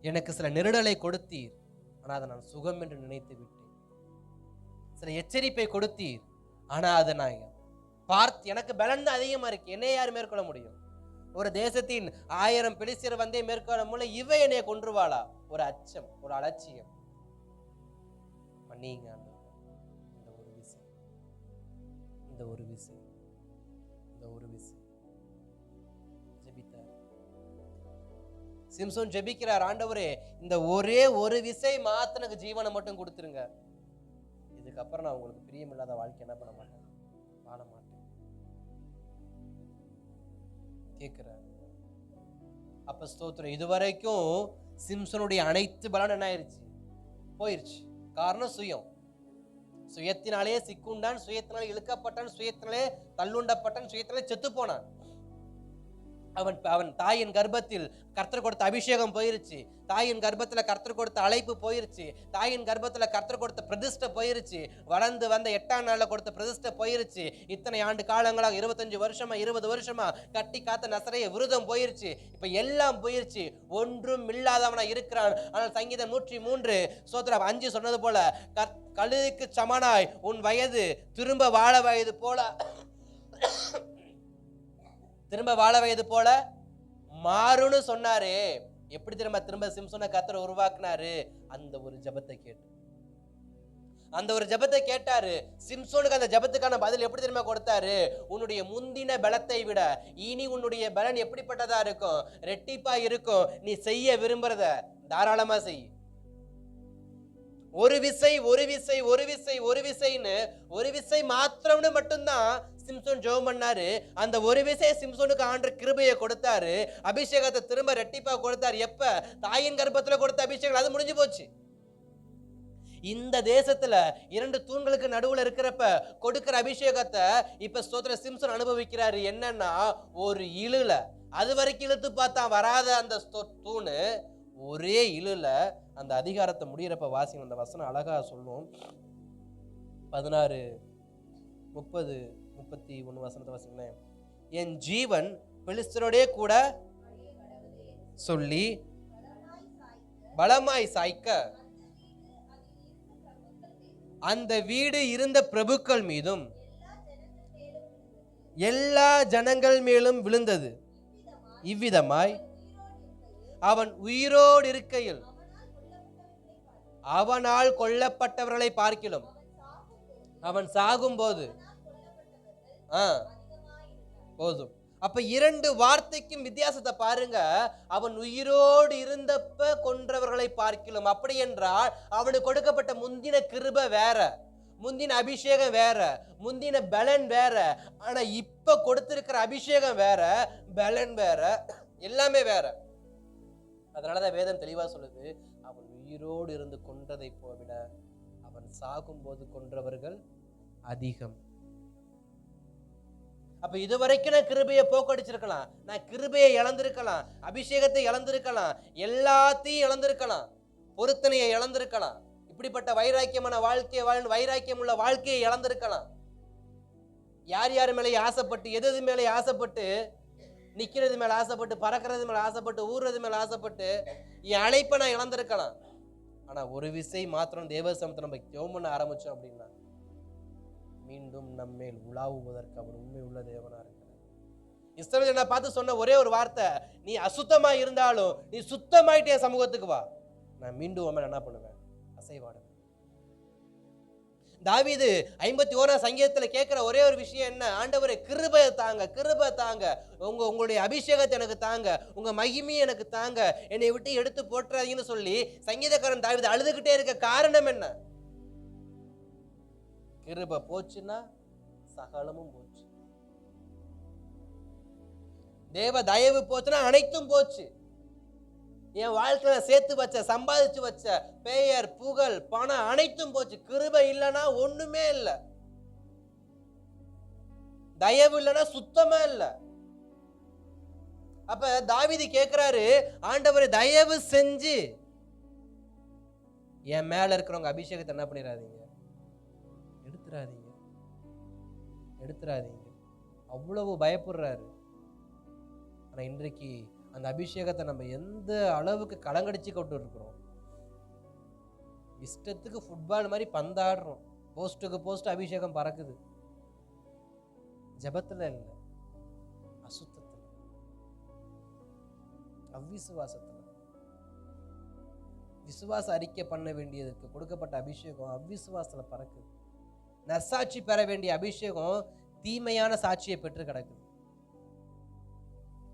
எனக்கு சில நெருடலை கொடுத்தீர், ஆனா அதை நான் சுகம் என்று நினைத்து விட்டேன். சில எச்சரிப்பை கொடுத்தீர், ஆனா அதை நான் பார்த்து எனக்கு பலன் தான் அதிகமா இருக்கு, என்னை யார் மேற்கொள்ள முடியும்? ஒரு தேசத்தின் 1000 பெலிஸ்தியர் வந்தே மேற்கொள்ள முடியல, இவ என்னைய கொன்றுவாளா? ஒரு அச்சம், ஒரு அலட்சியம். மன்னிங்க ஆண்டவரே, இந்த ஒரு விசை ஜெபித்தார். சிம்சோன் ஜெபிக்கிறார், ஆண்டவரே இந்த ஒரே ஒரு விசை மாத்தனுக்கு ஜீவனை மட்டும் கொடுத்துருங்க. இதுக்கப்புறம் நான் உங்களுக்கு பிரியமில்லாத வாழ்க்கை என்ன பண்ண மாட்டேன், வாழ மாட்டேன். கேட்கிறார். அப்ப ஸ்தோத்திரம், இதுவரைக்கும் சிம்சனுடைய அனைத்து பலன் என்ன ஆயிருச்சு? போயிருச்சு. காரணம் சுயம். சுயத்தினாலே சிக்குண்டான், சுயத்தினாலே இழுக்கப்பட்டான், சுயத்தினாலே தள்ளுண்டப்பட்டான், சுயத்தினாலே செத்து போனான். அவன் தாயின் கர்ப்பத்தில் கர்த்தர் கொடுத்த அபிஷேகம் போயிருச்சு. தாயின் கர்ப்பத்துல கர்த்தர் கொடுத்த அழைப்பு போயிருச்சு. தாயின் கர்ப்பத்துல கர்த்தர் கொடுத்த பிரதிஷ்டை போயிருச்சு. வளர்ந்து வந்த 8ஆம் நாள்ல கொடுத்த பிரதிஷ்டை போயிருச்சு. இத்தனை ஆண்டு காலங்களாக 25 வருஷமா 20 வருஷமா கட்டி காத்த நசரேய விருதம் போயிருச்சு. இப்ப எல்லாம் போயிருச்சு. ஒன்றும் இல்லாதவனா இருக்கிறான். ஆனால் சங்கீதம் 103 ஸ்தோத்திரம் 5 சொன்னது போல, கழுகுக்கு சமனாய் உன் வயது திரும்ப வாழ வயது போல மாறுன்னு சொன்னாரு. எப்படி திரும்ப சிம்சோனை கர்த்தர் உருவாக்குனாரு? அந்த ஒரு ஜெபத்தை கேட்டாரு. சிம்சோனுக்கு அந்த ஜெபத்துக்கான பதில் எப்படி திரும்ப கொடுத்தாரு? உன்னுடைய முந்தின பலத்தை விட இனி உன்னுடைய பலன் எப்படிப்பட்டதா இருக்கும்? ரெட்டிப்பா இருக்கும். நீ செய்ய விரும்புறத தாராளமா செய். ஒரு விசை மாத்திரம்னு மட்டும்தான் சிம்சோன் ஜெபம் பண்ணாரு. அந்த ஒரு விசை சிம்சோனுக்கு ஆண்டவர் கிருபையை கொடுத்தாரு. அபிஷேகத்தை திரும்ப ரெட்டிப்பா கொடுத்தாரு. எப்ப? தாயின் கர்ப்பத்துல கொடுத்த அபிஷேகம் அது முடிஞ்சு போச்சு. இந்த தேசத்துல 2 தூண்களுக்கு நடுவுல இருக்கிறப்ப கொடுக்கிற அபிஷேகத்தை இப்ப ஸ்தோத்திர சிம்சோன் அனுபவிக்கிறாரு. என்னன்னா, ஒரு இழுல அது வரைக்கும் இழுத்து பார்த்தா வராத அந்த தூணு ஒரே இழுல அந்த அதிகாரத்தை முடியறப்ப வாசிங்க. அந்த வசனம் அழகா சொல்லும். 16, 30, 31 வசனத்தை வாசிங்களேன். என் ஜீவன் பெலிஸ்தரோடே கூட சொல்லி பலமாய் சாய்க்க அந்த வீடு இருந்த பிரபுக்கள் மீதும் எல்லா ஜனங்கள் மேலும் விழுந்தது. இவ்விதமாய் அவன் உயிரோடு இருக்கையில் அவனால் கொல்லப்பட்டவர்களை பார்க்கிலும் அவன் சாகும் போது போதும். அப்ப 2 வார்த்தைக்கும் வித்தியாசத்தை பாருங்க. அவன் உயிரோடு இருந்தப்ப கொன்றவர்களை பார்க்கிலும். அப்படி என்றால் அவனுக்கு கொடுக்கப்பட்ட முந்தின கிருபை வேற, முந்தின அபிஷேகம் வேற, முந்தின பலன் வேற. ஆனா இப்ப கொடுத்திருக்கிற அபிஷேகம் வேற, பலன் வேற, எல்லாமே வேற. அதனாலதான் வேதம் தெளிவா சொல்லுது, அவன் உயிரோடு இருந்து கொன்றதை போவிட அவன் சாகும் போது கொன்றவர்கள் அதிகம். அப்ப இதுவரைக்கும் நான் கிருபையை போக்கடிச்சிருக்கலாம், நான் கிருபையை இழந்திருக்கலாம், அபிஷேகத்தை இழந்திருக்கலாம், எல்லாத்தையும் இழந்திருக்கலாம், பொருத்தனையை இழந்திருக்கலாம், இப்படிப்பட்ட வைராக்கியமான வாழ்க்கையை வைராக்கியம் உள்ள வாழ்க்கையை இழந்திருக்கலாம். யார் மேலே ஆசைப்பட்டு, எது மேலே ஆசைப்பட்டு, நிக்கிறது மேல ஆசைப்பட்டு, பறக்கிறது மேல ஆசைப்பட்டு, ஊறுறது மேல ஆசைப்பட்டு என் அழைப்பை நான் இழந்திருக்கலாம். ஆனா ஒரு விசை மாத்திரம் தேவ சமத்தை நம்ம ஜெபம் பண்ண ஆரம்பிச்சோம் அப்படின்னா மீண்டும் நம்மேல் உலாவுவதற்கு அவர் உண்மை உள்ள தேவனா இருக்கிறார். இஸ்ரவேல் என்ன பார்த்து சொன்ன ஒரே ஒரு வார்த்தை, நீ அசுத்தமா இருந்தாலும் நீ சுத்தமாயிட்டு என் சமூகத்துக்கு வா, நான் மீண்டும் உன் மேல என்ன பண்ணுவேன்? அசைவாடுவேன். தாவீது 51ஆம் சங்கீதத்துல கேட்கிற ஒரே ஒரு விஷயம் என்ன? ஆண்டவரே கிருபை தாங்க, கிருபை தாங்க, உங்களுடைய அபிஷேகத்தை எனக்கு தாங்க, உங்க மகிமையை எனக்கு தாங்க, என்னை விட்டு எடுத்து போட்டுறாதீங்கன்னு சொல்லி சங்கீதக்காரன் தாவீது அழுதுகிட்டே இருக்க காரணம் என்ன? கிருபை போச்சுன்னா சகலமும் போச்சு. தேவ தயவு போச்சுன்னா அனைத்தும் போச்சு. என் வாழ்க்கையில சேர்த்து வச்ச, சம்பாதிச்சு வச்ச பெயர், புகழ், பணம் அனைத்தும் போச்சு. கிருபை இல்லைன்னா ஒண்ணுமே இல்லை. தயவு இல்லைன்னா சுத்தமா இல்லை. அப்ப தாவீது கேட்கிறாரு, ஆண்டவரே தயவு செஞ்சு என் மேல இருக்கிறவங்க அபிஷேகத்தை என்ன பண்ணிடாதீங்க, எடுத்துறாதீங்க. அவ்வளவு பயப்படுறாரு. ஆனா இன்றைக்கு அந்த அபிஷேகத்தை நம்ம எந்த அளவுக்கு கலங்கடிச்சு கொண்டு இருக்கிறோம். இஷ்டத்துக்கு ஃபுட்பால் மாதிரி பந்தாடுறோம், போஸ்ட்டுக்கு போஸ்ட் அபிஷேகம் பறக்குது. ஜபத்துல இல்லை, அசுத்தத்துல, அவ்விசுவாசத்துல. விசுவாச அறிக்கை பண்ண வேண்டியதுக்கு கொடுக்கப்பட்ட அபிஷேகம் அவ்விசுவாசத்துல பறக்குது. நற்சாட்சி பெற வேண்டிய அபிஷேகம் தீமையான சாட்சியை பெற்று கிடக்குது.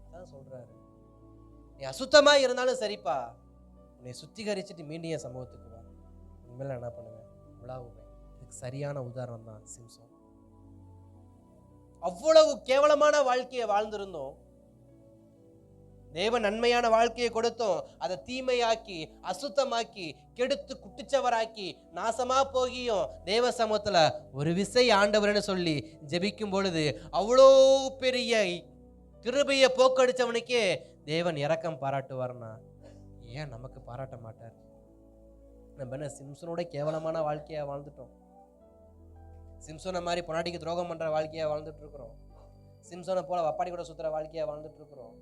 அதான் சொல்றாரு, நீ அசுத்தமா இருந்தாலும் சரிப்பா, உன்னை சுத்திகரிச்சுட்டு மீண்டும் என் சமூகத்துக்கு வா, உண்மையில என்ன பண்ணுவேன்? உலாவுவேன். இதுக்கு சரியான உதாரணம் தான் சிம்சோன். அவ்வளவு கேவலமான வாழ்க்கையை வாழ்ந்திருந்தோம். தேவன் நன்மையான வாழ்க்கையை கொடுத்தோம், அதை தீமையாக்கி அசுத்தமாக்கி கெடுத்து குட்டிச்சவராக்கி நாசமா போகியும் தேவ சமூகத்துல ஒரு விசை ஆண்டவர்னு சொல்லி ஜெபிக்கும் பொழுது அவ்வளோ பெரிய கிருபையை போக்கடிச்சவனுக்கே தேவன் இரக்கம் பாராட்டுவார்னா ஏன் நமக்கு பாராட்ட மாட்டார்? நம்ம என்ன சிம்சனோட கேவலமான வாழ்க்கையா வாழ்ந்துட்டோம்? சிம்சோனை மாதிரி பொன்னாட்டிக்கு துரோகம் பண்ற வாழ்க்கையா வாழ்ந்துட்டு இருக்கிறோம். சிம்சோனை போல வப்பாடி கூட சுத்துற வாழ்க்கையா வாழ்ந்துட்டு இருக்கிறோம்.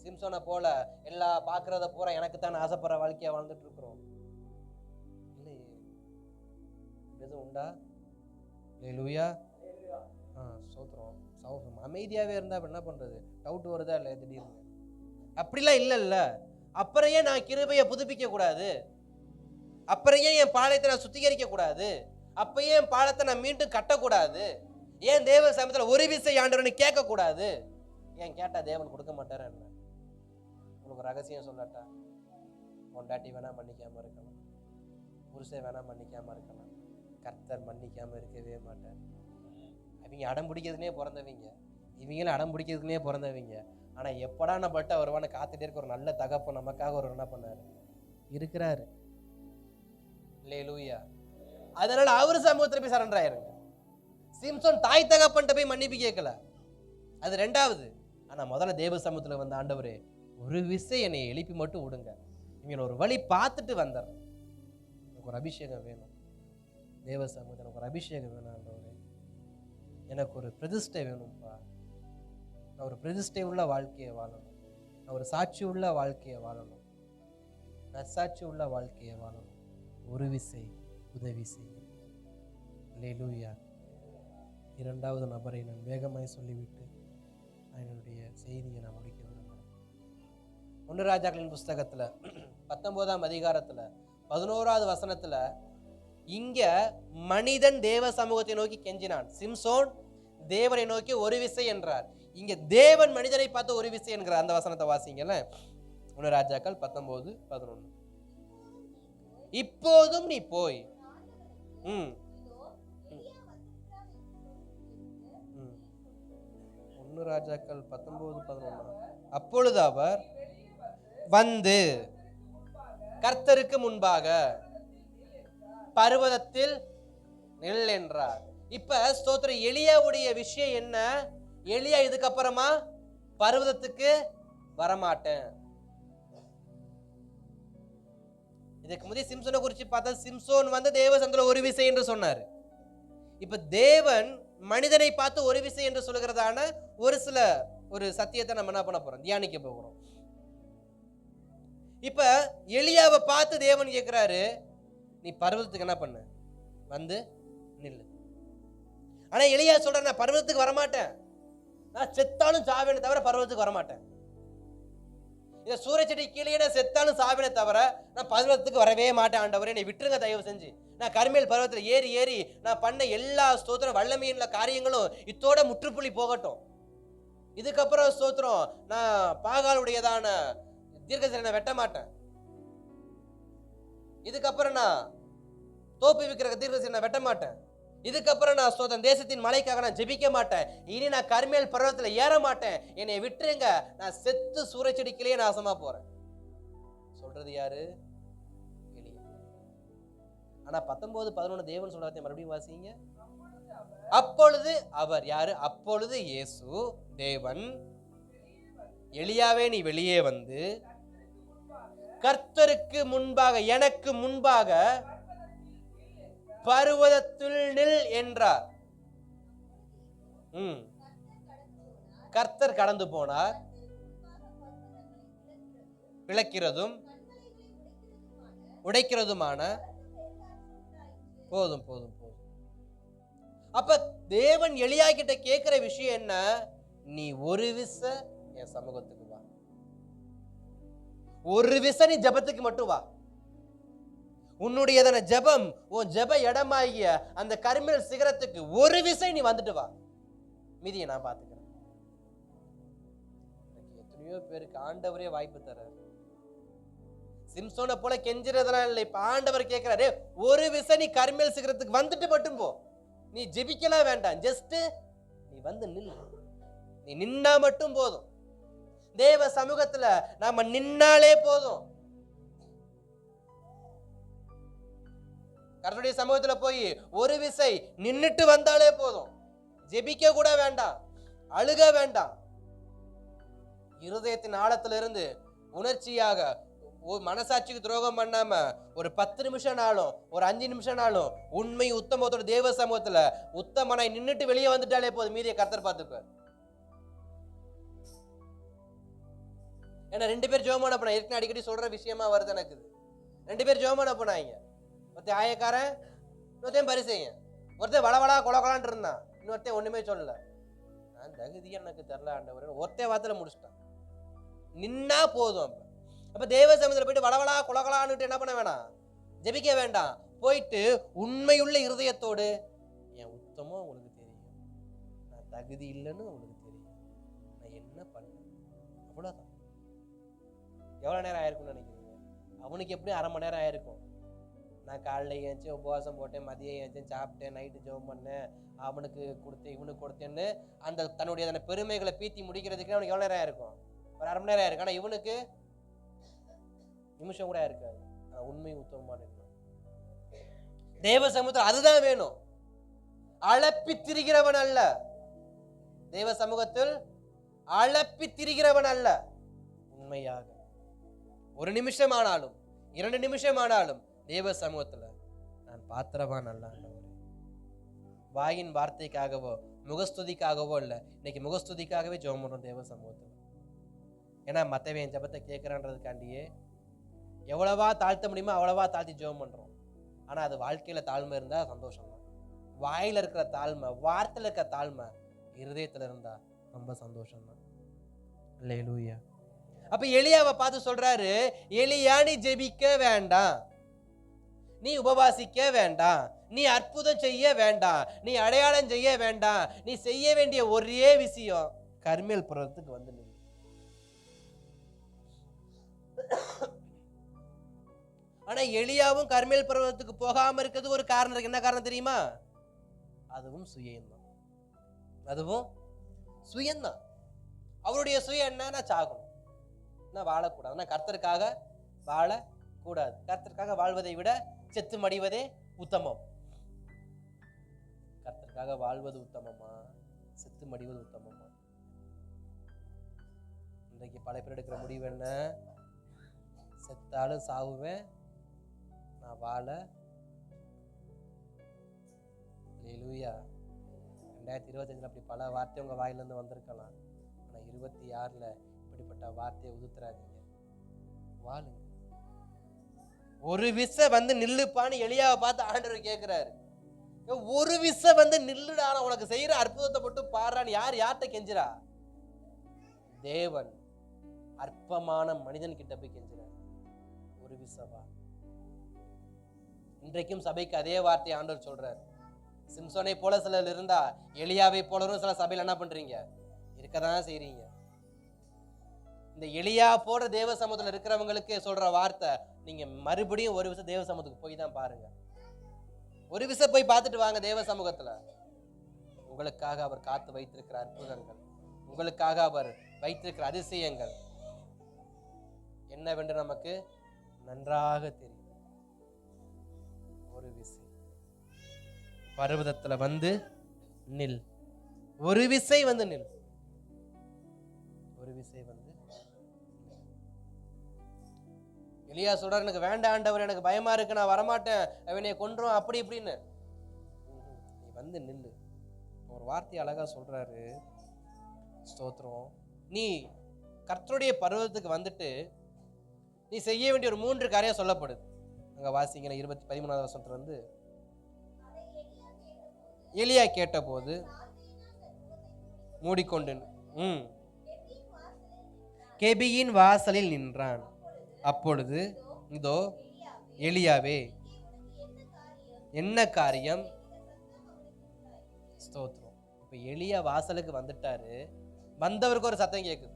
சிம்சோனை போல எல்லா பாக்குறத பூரா எனக்கு தான் ஆசைப்படுற வாழ்க்கையா வாழ்ந்துட்டு இருக்கிறோம். இல்லையே, எதுவும் உண்டா? லூயா சோத்திரம். அமைதியாவே இருந்தா என்ன பண்றது? டவுட் வருதா இல்லையா திடீர்னு? அப்படிலாம் இல்லைல்ல. அப்புறம் ஏன் நான் கிருபையை புதுப்பிக்க கூடாது? அப்புறம் ஏன் என் பாளையத்தை நான் சுத்திகரிக்க கூடாது? அப்ப ஏன் பாலத்தை நான் மீண்டும் கட்டக்கூடாது? ஏன் தேவ சமயத்துல ஒரு விசை ஆண்டவர்னு கேட்க கூடாது? ஏன் கேட்டா தேவன் கொடுக்க மாட்டாரு? என்ன உங்களுக்கு ரகசியம் சொல்லட்டா? பொண்டாட்டி வேணா மன்னிக்காம இருக்கலாம், புருஷன் வேணா மன்னிக்காம இருக்கலாம், கர்த்தர் மன்னிக்காம இருக்கவே மாட்டார். அவங்க அடம் பிடிக்கிறதுனே பிறந்தவங்க, இவங்களும் அடம் பிடிக்கிறதுக்குனே பிறந்தவங்க. ஆனா எப்படா நம்மள்ட்ட வருவான்னு காத்துட்டே இருக்க ஒரு நல்ல தகப்பன் நமக்காக ஒரு என்ன பண்ணாரு இருக்கிறாரு. அல்லேலூயா. அதனால அவரு சமூகத்துல போய் சரண்டர் ஆயிருங்க. சிம்சோன் தாய் தகப்பன்ட்ட போய் மன்னிப்பு கேட்கல, அது ரெண்டாவது. ஆனா முதல்ல தேவ சமூகத்துல வந்த ஆண்டவரே ஒரு விசை என்னை எழுப்பி மட்டும் விடுங்க, இவங்க ஒரு வழி பார்த்துட்டு வந்துடுறேன், எனக்கு ஒரு அபிஷேகம் வேணும். தேவ சமூகத்தில் எனக்கு ஒரு அபிஷேகம் வேணும் ஆண்டவரே, எனக்கு ஒரு பிரதிஷ்டை வேணும்ப்பா. நான் ஒரு பிரதிஷ்டை உள்ள வாழ்க்கையை வாழணும், நான் ஒரு சாட்சி உள்ள வாழ்க்கையை வாழணும், நற்சாட்சி உள்ள வாழ்க்கையை வாழணும். ஒரு விசை உதவி செய்யும். அல்லேலூயா. இரண்டாவது நபரை நான் வேகமாய் சொல்லிவிட்டு நான் என்னுடைய செய்தியை நான் முடிக்க விரும்புகிறேன். 1 ராஜாக்களின் புஸ்தகத்துல 19ஆம் அதிகாரத்துல 11வது வசனத்துல இங்க மனிதன் தேவ சமூகத்தை நோக்கி கெஞ்சினான். சிம்சோன் தேவனை நோக்கி ஒரு விசை என்றார். இங்க தேவன் மனிதனை பார்த்து ஒரு விசை என்கிறார். அந்த வசனத்தை வாசிங்கல. 1 ராஜாக்கள் 19:11. இப்போதும் நீ போய் 1 ராஜாக்கள் 19:11. அப்பொழுது அவர் வந்து கர்த்தருக்கு முன்பாக பர்வதத்தில் நில் என்றார். இப்ப ஸ்தோத்திரம், எலியாவுடைய விஷயம் என்ன? எலியா இதுக்கப்புறமா பர்வதத்துக்கு வரமாட்டேன். இதுக்கு முந்தைய சிம்சோனை குறித்து பார்த்தா சிம்சோன் வந்து தேவ சந்தில ஒரு விசை என்று சொன்னார். இப்ப தேவன் மனிதனை பார்த்து ஒரு விசை என்று சொல்லுகிறதான ஒரு சத்தியத்தை நம்ம என்ன பண்ண போறோம், தியானிக்க போகிறோம். இப்ப எலியாவை பார்த்து தேவன் கேட்கிறாரு, நீ பர்வதத்துக்கு என்ன பண்ண, வந்து நில்லு. ஆனா எலியா சொல்ற, நான் பர்வதத்துக்கு வரமாட்டேன், நான் செத்தாலும் சாவேனே தவிர பர்வதத்துக்கு வரமாட்டேன். இந்த சூரிய செடி கீழே நான் செத்தாலும் சாவேனே தவிர நான் பர்வதத்துக்கு வரவே மாட்டேன். ஆண்டவரே என்னை விட்டுருங்க தயவு செஞ்சு. நான் கர்மேல் பர்வதத்தில் ஏறி நான் பண்ண எல்லா ஸ்தோத்திரம் வல்லமையுள்ள காரியங்களும் இத்தோட முற்றுப்புள்ளி போகட்டும். இதுக்கப்புறம் ஸ்தோத்திரம் நான் பாகாலுடையதான தீர்க்கதரிசனம் வெட்ட மாட்டேன். இதுக்கப்புறம் நான் தோப்பு விற்கிற தீர்க்கதரிசனம் வெட்ட மாட்டேன். இதுக்கப்புறம் நான் ஸ்தோத்திரம் தேசத்தின் மலைக்காக நான் ஜெபிக்க மாட்டேன். இனி நான் கர்மேல் பர்வதத்தில் ஏற மாட்டேன். என்னை விட்டுருங்க, நான் செத்து சூரிய செடிக்கிலேயே நாசமா போறேன். சொல்றது யாரு? எலியா. ஆனா 19:11 தேவன் சொல்றதை மறுபடியும் வாசிங்க. அப்பொழுது அவர் யாரு? அப்பொழுது இயேசு தேவன், எலியாவே நீ வெளியே வந்து கர்த்தருக்கு முன்பாக, எனக்கு முன்பாக பர்வதத்தில் நில் என்றார். கர்த்தர் கடந்து போனார், விளக்கிறதும் உடைக்கிறதுமான. போதும் போதும் போதும். அப்ப தேவன் எலியா கிட்ட கேட்கிற விஷயம் என்ன? நீ ஒரு விச என் சமூகத்துக்கு வா, ஒரு விச நீ ஜபத்துக்கு மட்டும் வா. உன்னுடையதான ஜபம், உன் ஜப இடமாகிய அந்த கர்மேல் சிகரத்துக்கு ஒரு விசை நீ வந்துட்டு வா, மீதியை நான் பார்த்துக்கிறேன். எத்தனையோ பேருக்கு ஆண்டவரே வாய்ப்பு தர்றாரு. சிம்சோனை போல கெஞ்சுறதுலாம் இல்லை. இப்ப ஆண்டவர் கேட்கிறாரு, ஒரு விசை நீ கர்மேல் சிகரத்துக்கு வந்துட்டு மட்டும் போ, நீ ஜெபிக்கலாம் வேண்டாம், ஜஸ்ட் நீ வந்து நில். நீ நின்னா மட்டும் போதும். தேவ சமூகத்துல நாம நின்னாலே போதும். கர்த்தருடைய சமூகத்துல போய் ஒரு விசை நின்னுட்டு வந்தாலே போதும். ஜெபிக்க கூட வேண்டாம், அழுக வேண்டாம். இருதயத்தின் ஆழத்துல இருந்து உணர்ச்சியாக மனசாட்சிக்கு துரோகம் பண்ணாம ஒரு 10 நிமிஷம் நாளும் ஒரு 5 நிமிஷம் நாளும் உண்மை உத்தமத்தோட தேவ சமூகத்துல உத்தமனாய் நின்னுட்டு வெளியே வந்துட்டாலே போதும். மீதியை கர்த்தர் பார்த்துக்குவார். ஏன்னா 2 பேர் ஜெபமான போனா, ஏற்கனவே அடிக்கடி சொல்ற விஷயமா வருது எனக்கு. 2 பேர் ஜெபமான போனாங்க. ஒருத்தன் ஆயக்காரன், இன்னொருத்தையும் பரிசெய்யன். ஒருத்தன் வளவளா கொலகொலான் இருந்தான், இன்னொருத்தையும் ஒண்ணுமே சொல்லல. நான் தகுதி எனக்கு தெரியல ஆண்டவர், ஒருத்தே வார்த்தையில முடிச்சுட்டான். நின்னா போதும். அப்ப தேவ சமூகத்துல போயிட்டு வளவளா கொலகலான்னு என்ன பண்ண வேணாம், ஜெபிக்க வேண்டாம். போயிட்டு உண்மையுள்ள இருதயத்தோடு, என் உத்தமம் உங்களுக்கு தெரியும், நான் தகுதி இல்லைன்னு உங்களுக்கு தெரியும், நான் என்ன பண்ணேன், அவ்வளவுதான். எவ்வளவு நேரம் ஆயிருக்கும்னு நினைக்கிறீங்க? அவனுக்கு எப்படி 1/2 மணி நேரம் ஆயிருக்கும். நான் காலைல ஏஞ்சி உபவாசம் போட்டேன், மதியம் ஏஞ்சி சாப்பிட்டேன், நைட்டு ஜெபம் பண்ணேன், அவனுக்கு கொடுத்தேன் இவனுக்கு கொடுத்தேன்னு அந்த தன்னுடைய பெருமைகளை பீத்தி முடிக்கிறதுக்கு அவனுக்கு எவ்வளவு நேரம் ஆயிருக்கும்? ஒரு 1/2 மணி நேரம் ஆயிருக்கும். ஆனா இவனுக்கு நிமிஷம் கூட இருக்காது. உண்மை உத்தமமான தேவ சமூகத்தில் அதுதான் வேணும். அழப்பி திரிகிறவன் அல்ல. தேவ சமூகத்தில் அழப்பி திரிகிறவன் அல்ல. உண்மையாக 1 நிமிஷம் ஆனாலும் 2 நிமிஷம் ஆனாலும் தேவ சமூகத்துல நான் பாத்திரவான் அல்ல. வாயின் வார்த்தைக்காகவோ முகஸ்துதிக்காகவோ இல்ல, இன்னைக்கு முகஸ்துதிக்காகவே ஜெபம் பண்றோம் தேவ சமூகத்துல. ஏன்னா மத்தவன் ஜெபத்தை கேட்கறான்றதுக்காண்டியே எவ்வளவா தாழ்த்த முடியுமோ அவ்வளவா தாழ்த்தி ஜெபம் பண்றோம். ஆனா அது வாழ்க்கையில தாழ்மை இருந்தா சந்தோஷம் தான். வாயில இருக்கிற தாழ்மை, வார்த்தையில இருக்கிற தாழ்மை இருதயத்துல இருந்தா ரொம்ப சந்தோஷம் தான். அல்லேலூயா. அப்ப எலியாவை பார்த்து சொல்றாரு, எலியா நீ ஜெபிக்க வேண்டாம், நீ உபவாசிக்க வேண்டாம், நீ அற்புதம் செய்ய வேண்டாம், நீ அடையாளம் செய்ய வேண்டாம், நீ செய்ய வேண்டிய ஒரே விஷயம் கர்மேல் பர்வதத்துக்கு வந்து நில்லு. ஆனா எலியாவும் கர்மேல் பர்வதத்துக்கு போகாம இருக்கிறது ஒரு காரணம் இருக்கு. என்ன காரணம் தெரியுமா? அதுவும் சுயம்தான். அதுவும் சுயம்தான். அவருடைய சுயம் என்னன்னா சாகணும், நான் வாழக்கூடாது, நான் கர்த்தருக்காக வாழக்கூடாது, கர்த்தருக்காக வாழ்வதை விட செத்து மடிவதே உத்தமம். கர்த்தருக்காக வாழ்வது உத்தமமா, செத்து மடிவது உத்தமமா? இன்றைக்கு பல பேர் எடுக்கிற முடிவு என்ன? செத்தாலும் சாவுவேன், நான் வாழ. அல்லேலூயா. 2025 அப்படி பல வார்த்தை உங்க வாயிலிருந்து வந்திருக்கலாம். ஆனா 26 இப்படிப்பட்ட வார்த்தையை உதுத்துறாதீங்க. வாழுங்க. ஒரு விசை வந்து நில்லுப்பான்னு எலியாவை பார்த்து ஆண்டவர் கேட்கிறாரு. ஒரு விசை வந்து நில்லுடா, உனக்கு செய்யற அற்புதத்தை மட்டும் பாடுறான்னு யார்கிட்ட கெஞ்சுறா? தேவன் அற்பமான மனிதன் கிட்ட போய் கெஞ்சுறாரு. ஒரு விசவா. இன்றைக்கும் சபைக்கு அதே வார்த்தையை ஆண்டவர் சொல்றாரு. சிம்சோனை போல சிலர் இருந்தா எலியாவை போலரும் சில சபையில என்ன பண்றீங்க? இருக்கதான் செய்றீங்க. இந்த எலியா போற தேவ சமூகத்துல இருக்கிறவங்களுக்கு சொல்ற வார்த்தை, நீங்க மறுபடியும் ஒரு விஷயம் தேவ சமூகத்துக்கு போய் தான் பாருங்க. ஒரு விஷயம் போய் பார்த்துட்டு வாங்க. தேவ சமூகத்துல உங்களுக்காக அவர் காத்து வைத்திருக்கிற அற்புதங்கள், உங்களுக்காக அவர் வைத்திருக்கிற அதிசயங்கள் என்னவென்று நமக்கு நன்றாக தெரியும். ஒரு விசை பர்வதத்துல வந்து நில், ஒரு விசை வந்து நில், ஒரு விசை வந்து. எலியா சொல்றாரு, எனக்கு வேண்டாம் ஆண்டவர், எனக்கு பயமா இருக்கு, நான் வரமாட்டேன், அவனை கொன்றும் அப்படி இப்படின்னு. நீ வந்து நில்லு. ஒரு வார்த்தை அழகா சொல்றாரு. ஸ்தோத்திரம். நீ கர்த்தருடைய பர்வதத்துக்கு வந்துட்டு நீ செய்ய வேண்டிய ஒரு 3 காரியம் சொல்லப்படுது. அங்க வாசிங்க 13வது வசனத்துல வந்து, எலியா கேட்டபோது மூடிக்கொண்டு கெபியின் வாசலில் நின்றான். அப்பொழுது இதோ எலியாவே, என்ன காரியம்? ஸ்தோத்திரம். இப்ப எலியா வாசலுக்கு வந்துட்டாரு. வந்தவருக்கு ஒரு சத்தம் கேக்குது.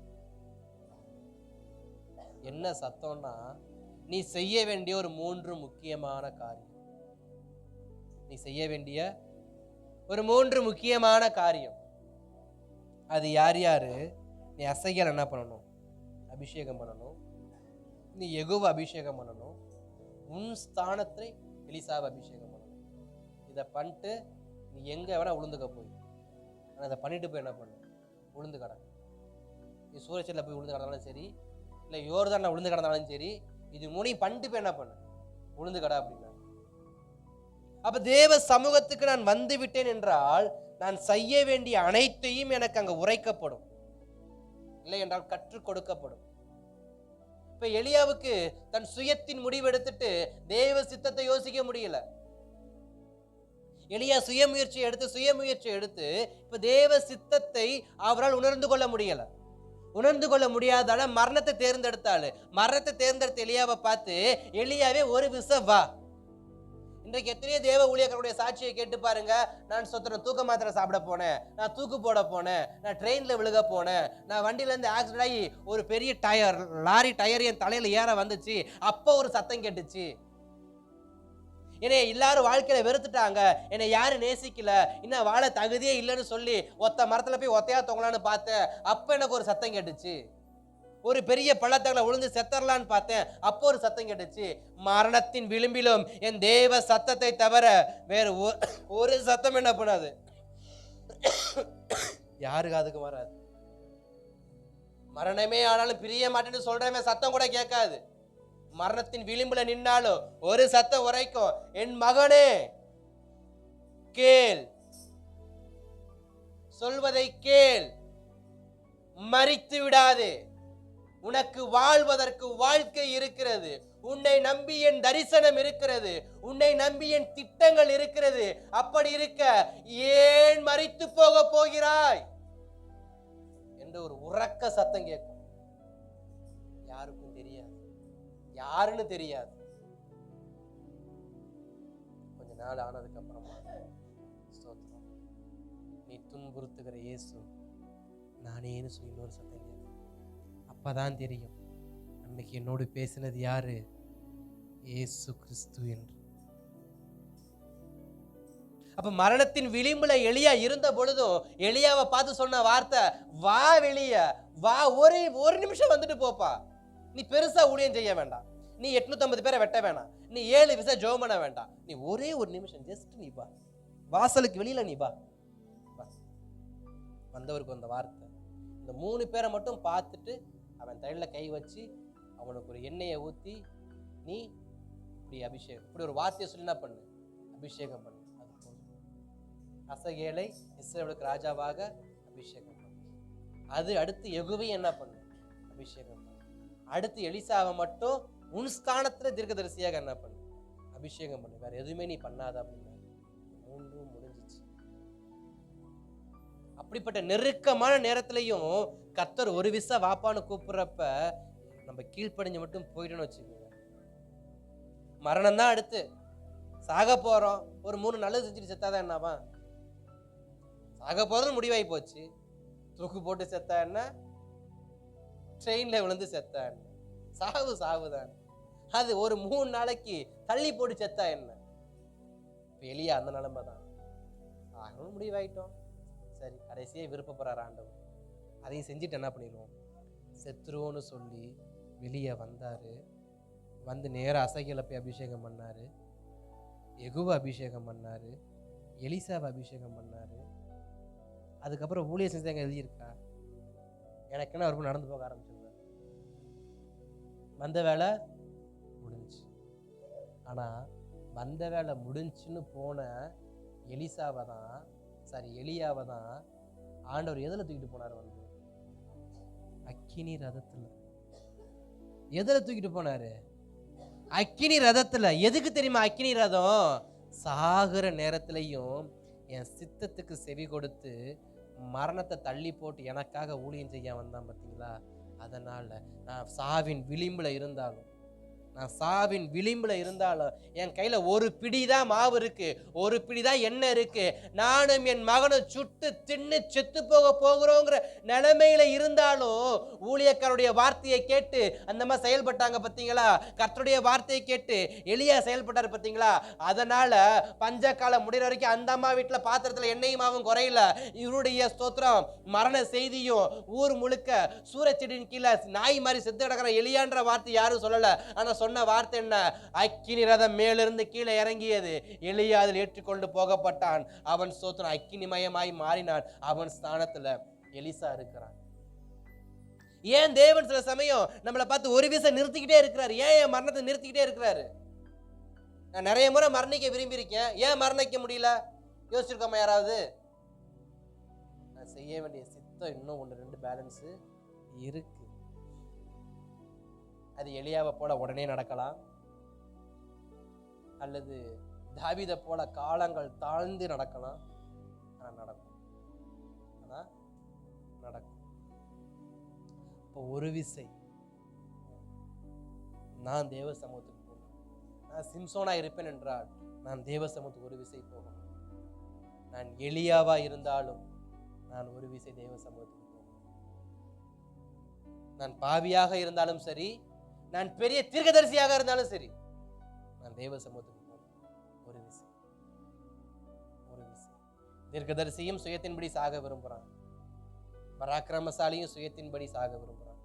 என்ன சத்தம்னா, நீ செய்ய வேண்டிய ஒரு 3 முக்கியமான காரியம். நீ செய்ய வேண்டிய ஒரு 3 முக்கியமான காரியம். அது யார் யாரு? நீ அசைகள் என்ன பண்ணணும்? அபிஷேகம் பண்ணணும், நீ யெகோவா அபிஷேகம் பண்ணணும், உன் ஸ்தானத்தை எலிசாவை அபிஷேகம் பண்ணணும். இதை பண்ணிட்டு நீ எங்க வேணா உளுந்துக்க போய், ஆனால் இதை பண்ணிட்டு போய் என்ன பண்ணு, உளுந்து கடை. நீ சூரச்சேரியில் போய் உளுந்து கிடந்தாலும் சரி, இல்லை யோர்தான்ல உளுந்து கிடந்தாலும் சரி, இது மூணையும் பண்ணிட்டு போய் என்ன பண்ணு, உளுந்து கடை அப்படின்னா. அப்ப தேவ சமூகத்துக்கு நான் வந்து விட்டேன் என்றால் நான் செய்ய வேண்டிய அனைத்தையும் எனக்கு அங்க உரைக்கப்படும், இல்லை என்றால் கற்றுக் கொடுக்கப்படும். இப்ப எலியாவுக்கு தன் சுயத்தின் முடிவு எடுத்துட்டு தேவ சித்தத்தை யோசிக்க முடியல. எலியா சுயமுயற்சி எடுத்து இப்ப தேவ சித்தத்தை அவரால் உணர்ந்து கொள்ள முடியல. உணர்ந்து கொள்ள முடியாதால மரணத்தை தேர்ந்தெடுத்தாள். மரணத்தை தேர்ந்தெடுத்த எலியாவை பார்த்து, எலியாவே ஒரு விஷம் வா. இன்றைக்கு எத்தனையோ தேவ ஊழியர்களுடைய சாட்சியை கேட்டு பாருங்க. நான் தூக்க மாத்திரை சாப்பிட போனேன், நான் தூக்கு போட போனேன், நான் ட்ரெயின்ல விழுக போனேன், நான் வண்டியில இருந்து ஆக்சிடென்ட் ஆகி ஒரு பெரிய டயர், லாரி டயர் என் தலையில ஏற வந்துச்சு, அப்போ ஒரு சத்தம் கேட்டுச்சு. என்னை எல்லாரும் வாழ்க்கையில வெறுத்துட்டாங்க, என்னை யாரும் நேசிக்கல, இன்னும் வாழ தகுதியே இல்லைன்னு சொல்லி ஒத்த மரத்துல போய் ஒத்தையா தொங்கலான்னு பார்த்தேன், அப்ப எனக்கு ஒரு சத்தம் கேட்டுச்சு. ஒரு பெரிய பள்ளத்தாக்குல விழுந்து செத்தரலான்னு பார்த்தேன், அப்போ ஒரு சத்தம் கேட்டுச்சு. மரணத்தின் விளிம்பிலும் என் தேவ சத்தத்தை தவிர வேற ஒரு சத்தம் என்ன பண்ணாது, யாருக்கு அதுக்கு வராது. மரணமே ஆனாலும் பிரிய மாட்டேன்னு சொல்றவன் சத்தம் கூட கேட்காது. மரணத்தின் விளிம்புல நின்னாலும் ஒரு சத்தம் உரைக்கும், என் மகனே கேள், சொல்வதை கேள், மரித்து விடாதே, உனக்கு வாழ்வதற்கு வாழ்க்கை இருக்கிறது, உன்னை நம்பி என் தரிசனம் இருக்கிறது, உன்னை நம்பி என் திட்டங்கள் இருக்கிறது. அப்படி இருக்க ஏன் மரித்து போக போகிறாய் என்று ஒரு உரக்க சத்தம் கேட்கும். யாருக்கும் தெரியாது, யாருன்னு தெரியாது. கொஞ்ச நாள் ஆனதுக்கு அப்புறமா ஸ்தோத்திரம், நீ துன்புறுத்துகிற இயேசு நானேன்னு சொல்லி இன்னொரு சத்தம் கேட்கும். அப்பதான் தெரியும் அன்னைக்கு என்னோடு பேசினது யாரு, இயேசு கிறிஸ்து என்று. அப்ப மரணத்தின் விளிம்புல எலியா இருந்த பொழுதும் எலியாவை பார்த்து சொன்ன வார்த்தை, வா வெளிய வா, ஒரு நிமிஷம் வந்துட்டு போப்பா. நீ பெருசா ஊழியம் செய்ய வேண்டாம், நீ 850 பேரை வெட்ட வேணாம், நீ 7 விசை ஜெபம் பண்ண வேண்டாம், நீ ஒரே ஒரு நிமிஷம் ஜஸ்ட் நீ வா, வாசலுக்கு வெளியில நீ வா. வந்தவருக்கு வந்த வார்த்தை, இந்த 3 பேரை மட்டும் பார்த்துட்டு அவன் தலையில கை வச்சு அவனுக்கு ஒரு எண்ணெயை ஊற்றி, நீ இப்படி அபிஷேகம், இப்படி ஒரு வார்த்தையை சொல்லி என்ன பண்ணு, அபிஷேகம் பண்ணு. அது போதும். அசகேலை இஸ்ரவேலுக்கு ராஜாவாக அபிஷேகம் பண்ணு. அது அடுத்து யெகூவை என்ன பண்ணு, அபிஷேகம் பண்ணு. அடுத்து எலிசாவை மட்டும் உன் ஸ்தானத்துல தீர்க்கதரிசியாக என்ன பண்ணு, அபிஷேகம் பண்ணு. வேற எதுவுமே நீ பண்ணாத அப்படின்னா 3 முடிஞ்சிச்சு. அப்படிப்பட்ட நெருக்கமான நேரத்திலையும் கர்த்தர் ஒரு விசா வாப்பான்னு கூப்பிடுறப்ப நம்ம கீழ்ப்படிஞ்சு மட்டும் போயிட்டோன்னு வச்சுக்கோங்க. மரணம் தான் அடுத்து, சாக போறோம், ஒரு 3 நல்லது செஞ்சுட்டு செத்தாதான் என்னவா, சாக போறது முடிவாகி போச்சு. தூக்கு போட்டு செத்தா என்ன, ட்ரெயின்ல விழுந்து செத்தா என்ன, சாவுதான். அது ஒரு 3 நாளைக்கு தள்ளி போட்டு செத்தா என்ன. எலியா அந்த நிலைமை தான், சாகணும் முடிவாயிட்டோம், சரி கடைசியே விருப்பப்படுறார் ஆண்டவர், அதையும் செஞ்சுட்டு என்ன பண்ணிடுவோம், செத்துருவோன்னு சொல்லி வெளியே வந்தாரு. வந்து நேராக அசகேலை போய் அபிஷேகம் பண்ணாரு, யெகூவை அபிஷேகம் பண்ணாரு, எலிசாவை அபிஷேகம் பண்ணாரு. அதுக்கப்புறம் ஊழிய செஞ்சாங்க எழுதியிருக்கா, எனக்குன்னு அவருக்கு நடந்து போக ஆரம்பிச்சிருந்தார். வந்த வேலை முடிஞ்சு. ஆனா வந்த வேலை முடிஞ்சுன்னு போன எலியாவை தான் ஆண்டவர் எதில் தூக்கிட்டு போனார், வந்து அக்கினி ரதத்துல. எதில் தூக்கிட்டு போனாரு, அக்கினி ரதத்துல. எதுக்கு தெரியுமா அக்கினி ரதம்? சாகுற நேரத்திலையும் என் சித்தத்துக்கு செவி கொடுத்து மரணத்தை தள்ளி போட்டு எனக்காக ஊழியம் செய்ய வந்தான் பார்த்தீங்களா. அதனால நான் சாவின் விளிம்புல இருந்தாலும் நான் சாவின் விளிம்புல இருந்தாலும் என் கையில ஒரு பிடிதான் மாவு இருக்கு, ஒரு பிடிதான் எண்ணெய் இருக்கு, நானும் என் மகனும் சுட்டு தின்னு செத்து போகிறோங்கிற நிலைமையில இருந்தாலும் ஊழியக்காரருடைய வார்த்தையை கேட்டு அந்த மாதிரி செயல்பட்டாங்க பார்த்தீங்களா? கர்த்தருடைய வார்த்தையை கேட்டு எலியா செயல்பட்டார் பார்த்தீங்களா? அதனால பஞ்சகாலம் முடிகிற வரைக்கும் அந்த அம்மா வீட்டுல பாத்திரத்துல எண்ணெயும் மாவும் குறையல. இவருடைய ஸ்தோத்திரம் மரண செய்தியும் ஊர் முழுக்க சூரச்செடியின் கீழே நாய் மாதிரி செத்து கிடக்கிற எலியான்ற வார்த்தை யாரும் சொல்லல. ஆனா சொன்ன வார்த்தை என்ன? அக்கினி ரதம் மேலிருந்து கீழே இறங்கியது, எலியா அதில் ஏற்றுக்கொண்டு போகப்பட்டான். அவன் ஸ்தோத்திரம் அக்கினிமயமாய் மாறினான். அவன் ஸ்தானத்துல எலிசா இருக்கிறான். ஏன் தேவன் சில சமயம் நம்மளை பார்த்து ஒரு விஷயம் நிறுத்திக்கிட்டே இருக்கிறாரு? ஏன் என் மரணத்தை நிறுத்திக்கிட்டே இருக்கிறாரு? நான் நிறைய முறை மரணிக்க விரும்பி இருக்கேன், ஏன் மரணிக்க முடியல? யோசிச்சிருக்கோமா யாராவது? நான் செய்ய வேண்டிய சித்தம் இன்னும் 1-2 பேலன்ஸ் இருக்கு. அது எலியாவை போல உடனே நடக்கலாம், அல்லது தாவீதை போல காலங்கள் தாழ்ந்து நடக்கலாம். ஆனா நடக்கும். இப்போ ஒரு விசை நான் தேவ சமூகத்துக்கு போகணும். நான் சிம்சோனா இருப்பேன் என்றால் நான் தேவ சமூகத்துக்கு ஒரு விசை போகணும். நான் எலியாவா இருந்தாலும் நான் ஒரு விசை தேவ சமூகத்துக்கு போகணும். நான் பாவியாக இருந்தாலும் சரி, நான் பெரிய தீர்க்கதரிசியாக இருந்தாலும் சரி, நான் தேவ சமூகத்துக்கு போகணும். ஒரு விசை. தீர்க்கதரிசியும் சுயத்தின்படி சாக விரும்புறான், பராக்கிரமசாலியும் சுயத்தின்படி சாக விரும்புறான்.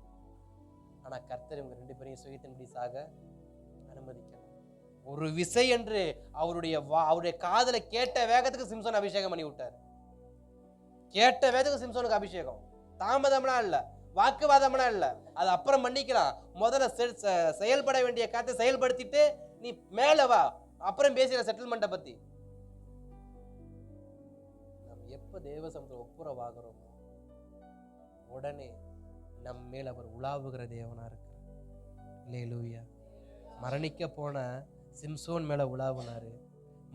ஆனா கர்த்தர் இவங்க 2 பேரையும் சுயத்தின்படி சாக அனுமதிக்கணும். ஒரு விசை என்று அவருடைய காதல கேட்ட வேகத்துக்கு சிம்சோன் அபிஷேகம் பண்ணி விட்டார். கேட்ட வேகத்துக்கு சிம்சோனுக்கு அபிஷேகம். தாமதம்லாம் இல்ல, வாக்குவாதம்லாம் இல்ல, அது அப்புறம் பண்ணிக்கலாம். முதல்ல செயல்பட வேண்டிய காரியத்தை செயல்படுத்திட்டு நீ மேல வா, அப்புறம் பேசுற செட்டில்மெண்ட்டை பத்தி. நம்ம எப்ப தேவ சமூகத்துல ஒப்புரவாகிறோமோ உடனே நம் மேல் அவர் உலாவுகிற தேவனா இருக்கிறார். அல்லேலூயா. மரணிக்க போன சிம்சோன் மேல உலாவினாரு.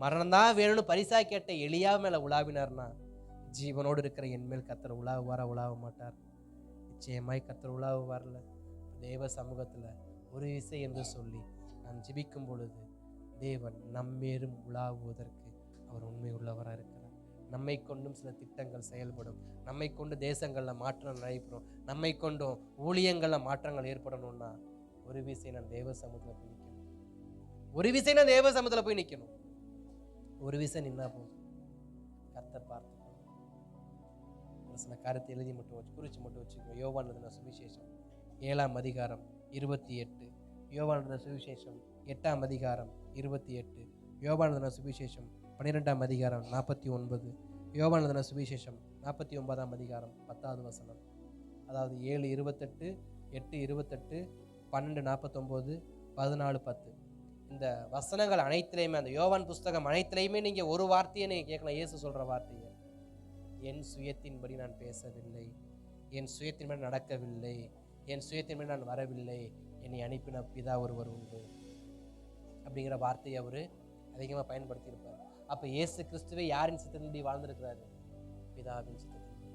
மரணம்தான் வேணும்னு பரிசா கேட்ட எலியா மேல உலாவினார்னா, ஜீவனோடு இருக்கிற என் மேல் கர்த்தர் உலாவ மாட்டார்? நிச்சயமாய் கர்த்தர் உலாவுவார்ல. தேவ சமூகத்துல ஒரு விசை என்று சொல்லி நாம் ஜெபிக்கும் பொழுது தேவன் நம்மேலும் உலாவுவதற்கு அவர் உண்மை உள்ளவராக இருக்கிறார். நம்மை கொண்டும் சில திட்டங்கள் செயல்படும், நம்மை கொண்டு தேசங்கள்ல மாற்றம் நடைபெறும், நம்மை கொண்டும் ஊழியங்கள்ல மாற்றங்கள் ஏற்படணும்னா ஒரு விசை நான் தேவ சமூகத்துல போய் நிற்கணும். ஒரு விசை நான் தேவ சமூகத்துல போய் நிற்கணும். ஒரு விசை நின்னா போதும், கர்த்தர் பார்த்து ஒரு சில காரியத்தை எழுதி மட்டும் குறிச்சு மட்டும் வச்சுக்கணும். யோவான் எழுதின சுவிசேஷம் 7ஆம் அதிகாரம் 28, யோவான் எழுதின சுவிசேஷம் 8ஆம் அதிகாரம் 28, யோவான் எழுதின சுவிசேஷம் 12ஆம் அதிகாரம் 49, யோவான் எழுதின சுவிசேஷம் 49ஆம் அதிகாரம் 10வது வசனம். அதாவது 7:28, 8:28, 12:49, 14:10. இந்த வசனங்கள் அனைத்திலையுமே, அந்த யோவான் புஸ்தகம் அனைத்திலையுமே நீங்க ஒரு வார்த்தையை நீங்க கேட்கலாம். இயேசு சொல்ற வார்த்தையை, என் சுயத்தின்படி நான் பேசவில்லை, என் சுயத்தின்படி நடக்கவில்லை, என் சுயத்தின்படி நான் வரவில்லை, என்னை அனுப்பின பிதா ஒருவர் உண்டு அப்படிங்கிற வார்த்தையை அவரு அதிகமா பயன்படுத்தி இருப்பார். அப்ப இயேசு கிறிஸ்துவே யாரின் சித்தத்தின்படி வாழ்ந்திருக்கிறாரு? பிதாவின் சித்தத்தின்படி.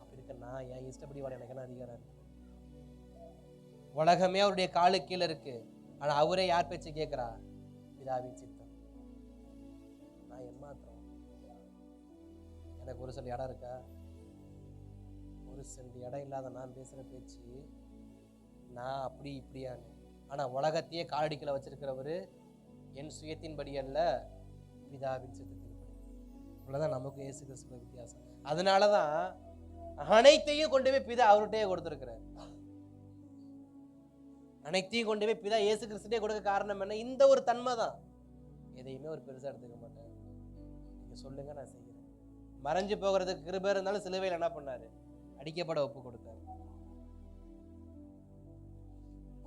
அப்படி இருக்க நான் என் இஷ்டப்படி வாழ எனக்கு என்ன அதிகாரம் இருக்கு? உலகமே அவருடைய காலு கீழே இருக்கு, ஆனா அவரே யார் பேச்சு கேட்கிறா? பிதாவின் சித்தம். நான் ஏமாத்திரம். எனக்கு ஒரு சில இடம் இருக்கா? ஒரு சென்ட் இடம் இல்லாத நான் பேசுற பேச்சு நான் அப்படி இப்படியான்னு. ஆனா உலகத்தையே காலடிக்கல வச்சிருக்கிறவரு என் சுயத்தின்படி அல்ல, பிதாவின் சித்தத்தின்படி. இவ்வளவுதான் நமக்கு இயேசு கிறிஸ்துவ வித்தியாசம். அதனாலதான் அனைத்தையும் கொண்டு போய் பிதா அவர்கிட்டயே கொடுத்திருக்கிறார். அனைத்தையும் கொண்டு போய் பிதா இயேசு கிறிஸ்துட்டே கொடுக்க காரணம் என்ன? இந்த ஒரு தன்மை தான். எதையுமே ஒரு பெருசா எடுத்துக்க மாட்டார். நீங்க சொல்லுங்க, நான் செய்யறேன். மறைஞ்சு போகிறதுக்கு கிருபை இருந்தாலும் சிலுவையில் என்ன பண்ணாரு? அடிக்கப்பட ஒப்பு கொடுத்தாரு.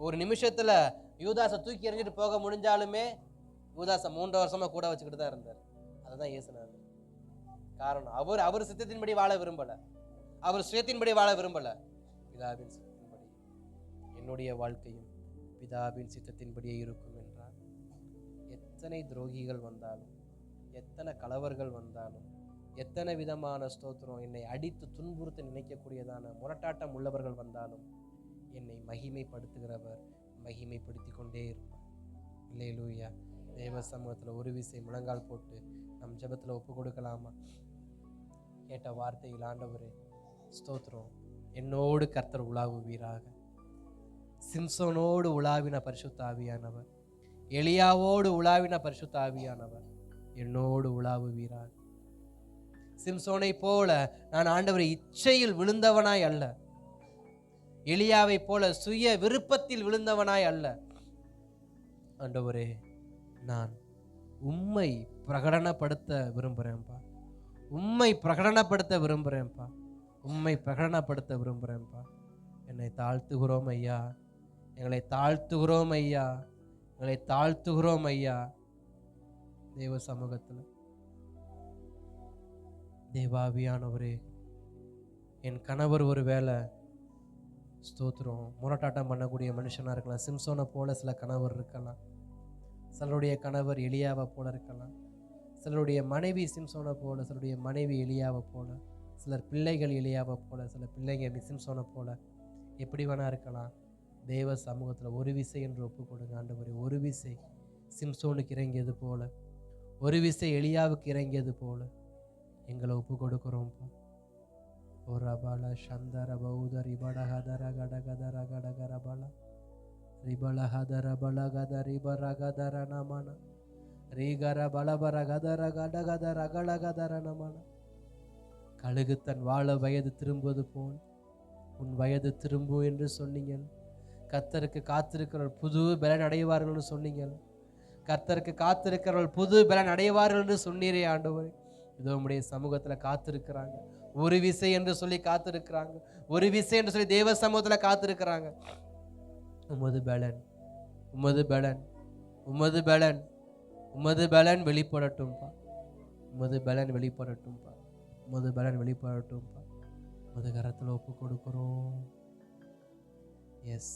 ஒரு நிமிஷத்துல யூதாசை தூக்கி எறிஞ்சிட்டு போக முடிஞ்சாலுமே யூதாசை 3 வருஷமா கூட வச்சுக்கிட்டு தான் இருந்தார். அதுதான் இயேசுனார். காரணம் அவர் சித்தத்தின்படி வாழ விரும்பல, அவர் சுயத்தின்படி வாழ விரும்பல. பிதாவின் சித்தத்தின்படி என்னுடைய வாழ்க்கையும் பிதாவின் சித்தத்தின்படியே இருக்கும் என்றால், எத்தனை துரோகிகள் வந்தாலும், எத்தனை கலவர்கள் வந்தாலும், எத்தனை விதமான ஸ்தோத்திரம் என்னை அடித்து துன்புறுத்த நினைக்கக்கூடியதான முரட்டாட்டம் உள்ளவர்கள் வந்தாலும், என்னை மகிமைப்படுத்துகிறவர் மகிமைப்படுத்தி கொண்டே இருப்பார். அல்லேலூயா. தேவ சமூகத்தில் ஒரு விசை முழங்கால் போட்டு நம் ஜெபத்தில் ஒப்பு கொடுக்கலாமா? கேட்ட வார்த்தையில் ஆண்டவரே ஸ்தோத்திரம். என்னோடு கர்த்தர் உலாவுவீராக. சிம்சோனோடு உலாவின பரிசுத்த ஆவியானவர், எலியாவோடு உலாவின பரிசுத்த ஆவியானவர் என்னோடு உலாவுவீராக. சிம்சோனை போல நான் ஆண்டவரை இச்சையில் விழுந்தவனாய் அல்ல, எலியாவை போல சுய விருப்பத்தில் விழுந்தவனாய் அல்ல. ஆண்டவரே, நான் உம்மை பிரகடனப்படுத்த விரும்புகிறேன்ப்பா, உம்மை பிரகடனப்படுத்த விரும்புகிறேன்ப்பா, உம்மை பிரகடனப்படுத்த விரும்புகிறேன்ப்பா. என்னை தாழ்த்துகிறோம் ஐயா, எங்களை தாழ்த்துகிறோம் ஐயா, எங்களை தாழ்த்துகிறோம் ஐயா. தேவ சமூகத்தில் தேவாவியானவரே, என் கணவர் ஒரு வேளை ஸ்தோத்திரம் முரட்டாட்டம் பண்ணக்கூடிய மனுஷனாக இருக்கலாம். சிம்சோனை போல சில கணவர் இருக்கலாம், சிலருடைய கணவர் எலியாவை போல இருக்கலாம், சிலருடைய மனைவி சிம்சோனை போல, சிலருடைய மனைவி எலியாவை போல, சிலர் பிள்ளைகள் எலியாவை போல, சில பிள்ளைங்க சிம்சோனை போல, எப்படி வேணா இருக்கலாம். தேவ சமூகத்தில் ஒரு விசை என்று ஒப்பு கொடுங்க ஆண்டவரே. ஒரு விசை சிம்சோனுக்கு இறங்கியது போல, ஒரு விசை எலியாவுக்கு இறங்கியது போல எங்களை ஒப்பு கொடுக்குறோம்ப்பா. ஓ ரபால சந்தர பௌத ரிபடஹதர கடகதர கடகரபல ரிபலஹதர பலகத ரிபரகதர நமன ரீகர பலபரகதர கடகதர கடகதர நமன. கழுகு தன் வாழ வயது திரும்புவது போல் உன் வயது திரும்பும் என்று சொன்னீங்க. கர்த்தருக்கு காத்திருக்கிறவர்கள் புது பலன் அடைவார்கள் சொன்னீங்க. கர்த்தருக்கு காத்திருக்கிறவர்கள் புது பலன் அடைவார்கள் என்று சொன்னீரே ஆண்டவரே. இதோ உம்முடைய சமூகத்தில் காத்திருக்கிறாங்க. ஒரு விசை என்று சொல்லி காத்திருக்கிறாங்க, ஒரு விசை என்று சொல்லி தேவ சமூகத்தில் காத்திருக்கிறாங்க. உமது பலன், உமது பலன், உமது பலன், உமது பலன் வெளிப்படட்டும்பா, உமது பலன் வெளிப்படட்டும்பா, உமது பலன் வெளிப்படட்டும்பா. உமது கரத்தில் ஒப்பு கொடுக்கிறோம். எஸ்